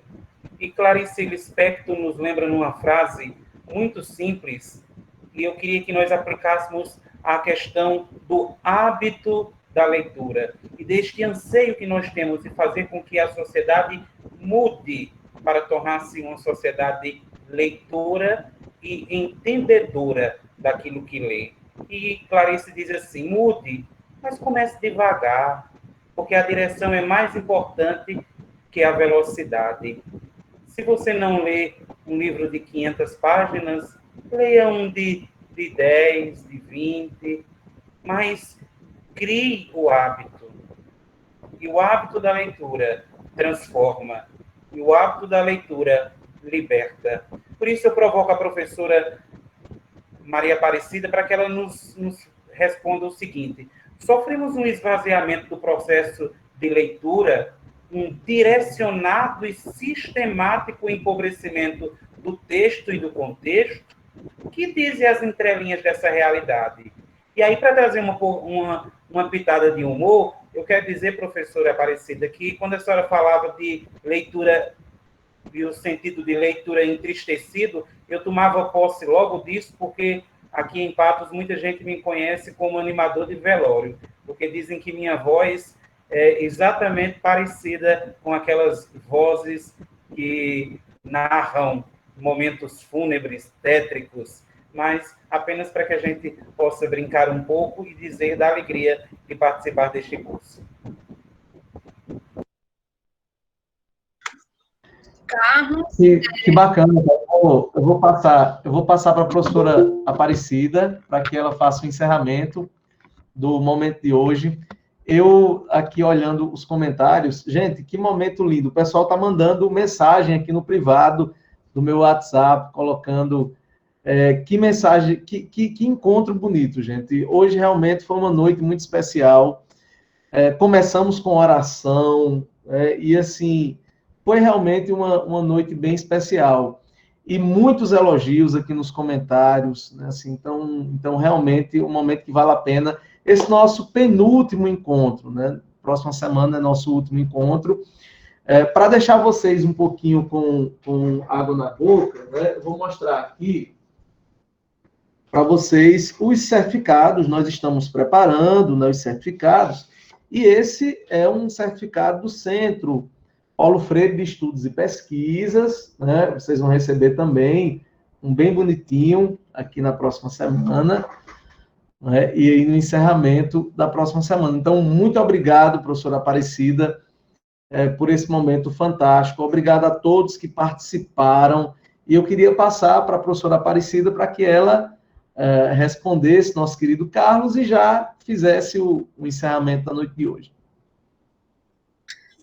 E Clarice Lispector nos lembra numa frase muito simples, e eu queria que nós aplicássemos a questão do hábito da leitura, e deste anseio que nós temos de fazer com que a sociedade mude para tornar-se uma sociedade leitora e entendedora daquilo que lê. E Clarice diz assim, mude, mas comece devagar, porque a direção é mais importante que a velocidade. Se você não lê um livro de 500 páginas, leia um de 10, de 20, mas crie o hábito. E o hábito da leitura transforma. E o hábito da leitura liberta. Por isso eu provoco a professora Maria Aparecida para que ela nos responda o seguinte. Sofremos um esvaziamento do processo de leitura, um direcionado e sistemático empobrecimento do texto e do contexto? O que dizem as entrelinhas dessa realidade? E aí, para trazer uma pitada de humor, eu quero dizer, professora Aparecida, que quando a senhora falava de leitura, e o sentido de leitura entristecido, eu tomava posse logo disso, porque aqui em Patos muita gente me conhece como animador de velório, porque dizem que minha voz é exatamente parecida com aquelas vozes que narram momentos fúnebres, tétricos, mas apenas para que a gente possa brincar um pouco e dizer da alegria de participar deste curso. Carlos. Que bacana. Eu vou passar para a professora Aparecida, para que ela faça o encerramento do momento de hoje. Eu, aqui olhando os comentários, gente, que momento lindo. O pessoal está mandando mensagem aqui no privado do meu WhatsApp, colocando que mensagem, que encontro bonito, gente. Hoje realmente foi uma noite muito especial. Começamos com oração, e assim, foi realmente uma noite bem especial. E muitos elogios aqui nos comentários, né? Assim, então, realmente, um momento que vale a pena. Esse nosso penúltimo encontro, né? Próxima semana é nosso último encontro. Para deixar vocês um pouquinho com água na boca, né? Eu vou mostrar aqui para vocês os certificados. Nós estamos preparando, né, os certificados, e esse é um certificado do Centro Paulo Freire de Estudos e Pesquisas, né? Vocês vão receber também um bem bonitinho aqui na próxima semana, né? E aí no encerramento da próxima semana. Então, muito obrigado, professora Aparecida, por esse momento fantástico. Obrigado a todos que participaram. E eu queria passar para a professora Aparecida para que ela respondesse, nosso querido Carlos, e já fizesse o encerramento da noite de hoje.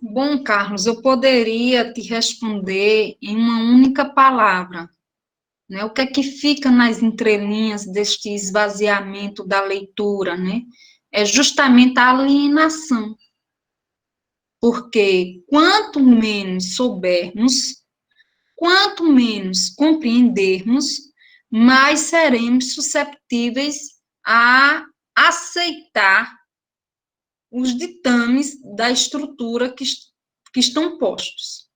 Bom, Carlos, eu poderia te responder em uma única palavra, né? O que é que fica nas entrelinhas deste esvaziamento da leitura, né? É justamente a alienação. Porque quanto menos soubermos, quanto menos compreendermos, mais seremos susceptíveis a aceitar os ditames da estrutura que estão postos,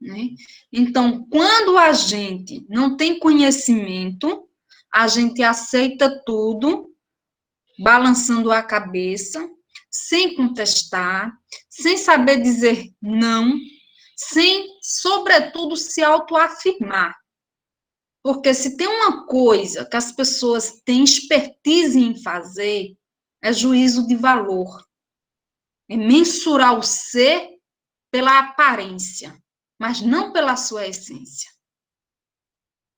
né? Então, quando a gente não tem conhecimento, a gente aceita tudo, balançando a cabeça, sem contestar, sem saber dizer não, sem, sobretudo, se autoafirmar. Porque se tem uma coisa que as pessoas têm expertise em fazer, é juízo de valor. É mensurar o ser pela aparência, mas não pela sua essência,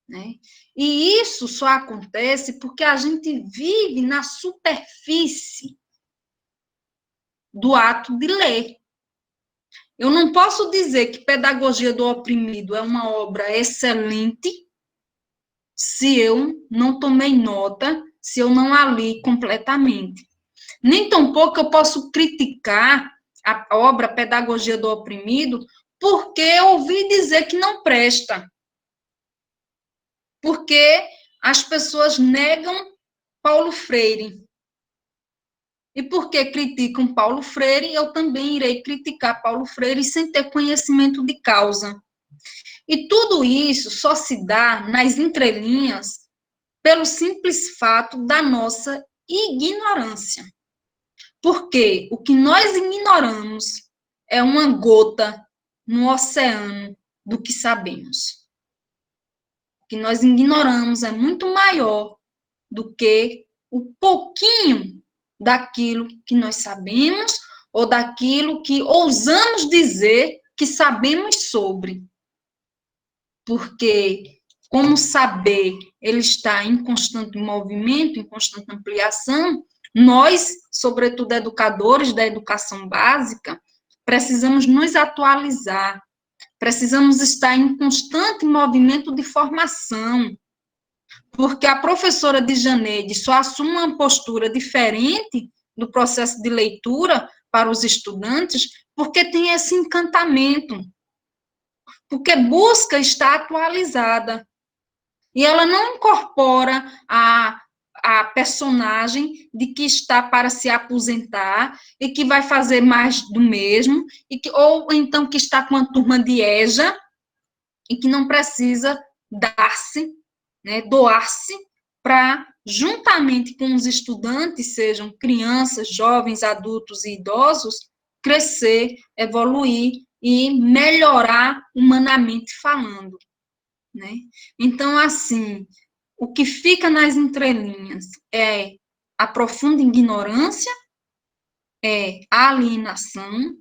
né? E isso só acontece porque a gente vive na superfície do ato de ler. Eu não posso dizer que Pedagogia do Oprimido é uma obra excelente se eu não tomei nota, se eu não a li completamente. Nem tampouco eu posso criticar a obra Pedagogia do Oprimido porque eu ouvi dizer que não presta. Porque as pessoas negam Paulo Freire. E porque criticam Paulo Freire, eu também irei criticar Paulo Freire sem ter conhecimento de causa. E tudo isso só se dá nas entrelinhas pelo simples fato da nossa ignorância. Porque o que nós ignoramos é uma gota no oceano do que sabemos. O que nós ignoramos é muito maior do que o pouquinho daquilo que nós sabemos ou daquilo que ousamos dizer que sabemos sobre. Porque, como saber, ele está em constante movimento, em constante ampliação, nós, sobretudo educadores da educação básica, precisamos nos atualizar, precisamos estar em constante movimento de formação, porque a professora Djaneide só assume uma postura diferente do processo de leitura para os estudantes porque tem esse encantamento, porque busca estar atualizada. E ela não incorpora a personagem de que está para se aposentar e que vai fazer mais do mesmo, ou então que está com uma turma de EJA e que não precisa dar-se, né, doar-se para, juntamente com os estudantes, sejam crianças, jovens, adultos e idosos, crescer, evoluir e melhorar humanamente falando, né? Então, assim, o que fica nas entrelinhas é a profunda ignorância, é a alienação,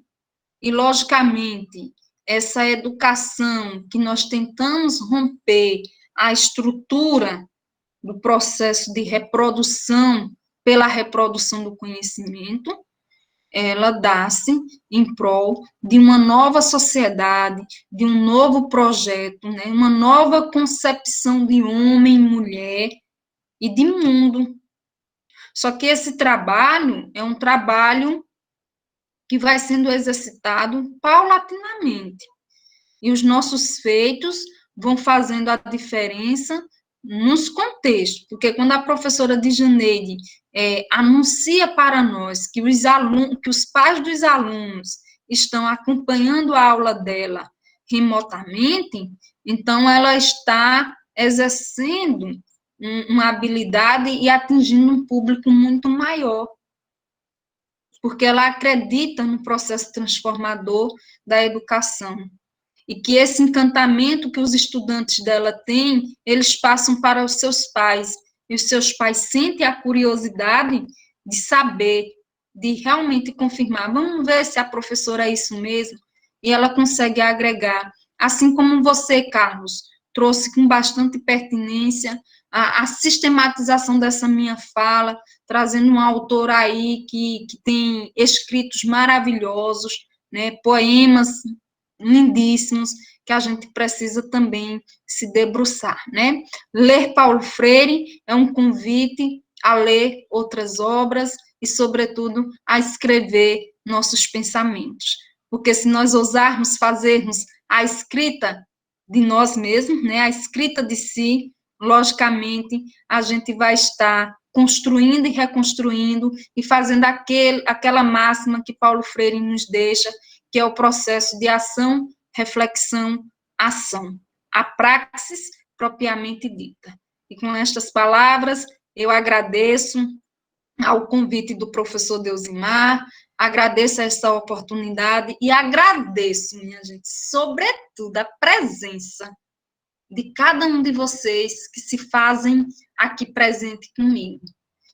e, logicamente, essa educação que nós tentamos romper a estrutura do processo de reprodução pela reprodução do conhecimento, ela dá-se em prol de uma nova sociedade, de um novo projeto, né, uma nova concepção de homem, mulher e de mundo. Só que esse trabalho é um trabalho que vai sendo exercitado paulatinamente. E os nossos feitos vão fazendo a diferença nos contextos, porque quando a professora Djaneide anuncia para nós que os pais dos alunos estão acompanhando a aula dela remotamente, então ela está exercendo uma habilidade e atingindo um público muito maior, porque ela acredita no processo transformador da educação. E que esse encantamento que os estudantes dela têm, eles passam para os seus pais, e os seus pais sentem a curiosidade de saber, de realmente confirmar, vamos ver se a professora é isso mesmo, e ela consegue agregar, assim como você, Carlos, trouxe com bastante pertinência a sistematização dessa minha fala, trazendo um autor aí que tem escritos maravilhosos, né, poemas lindíssimos, que a gente precisa também se debruçar, né? Ler Paulo Freire é um convite a ler outras obras e, sobretudo, a escrever nossos pensamentos. Porque se nós ousarmos fazermos a escrita de nós mesmos, né, a escrita de si, logicamente, a gente vai estar construindo e reconstruindo e fazendo aquela máxima que Paulo Freire nos deixa, que é o processo de ação, reflexão, ação, a praxis propriamente dita. E com estas palavras, eu agradeço ao convite do professor Deusimar, agradeço essa oportunidade e agradeço, minha gente, sobretudo a presença de cada um de vocês que se fazem aqui presente comigo.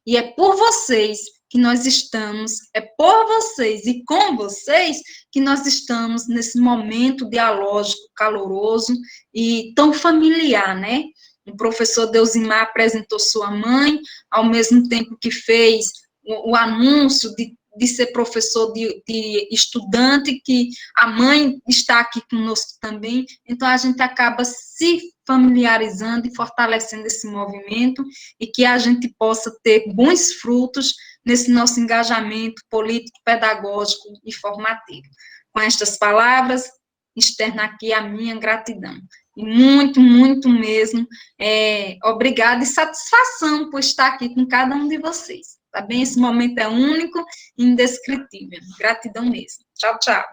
E é por vocês que nós estamos, é por vocês e com vocês que nós estamos nesse momento dialógico, caloroso e tão familiar, né? O professor Deusimar apresentou sua mãe, ao mesmo tempo que fez o anúncio de ser professor de estudante, que a mãe está aqui conosco também, então a gente acaba se familiarizando e fortalecendo esse movimento e que a gente possa ter bons frutos nesse nosso engajamento político, pedagógico e formativo. Com estas palavras, externo aqui a minha gratidão. E muito, muito mesmo, obrigada e satisfação por estar aqui com cada um de vocês. Tá bem? Esse momento é único e indescritível. Gratidão mesmo. Tchau, tchau.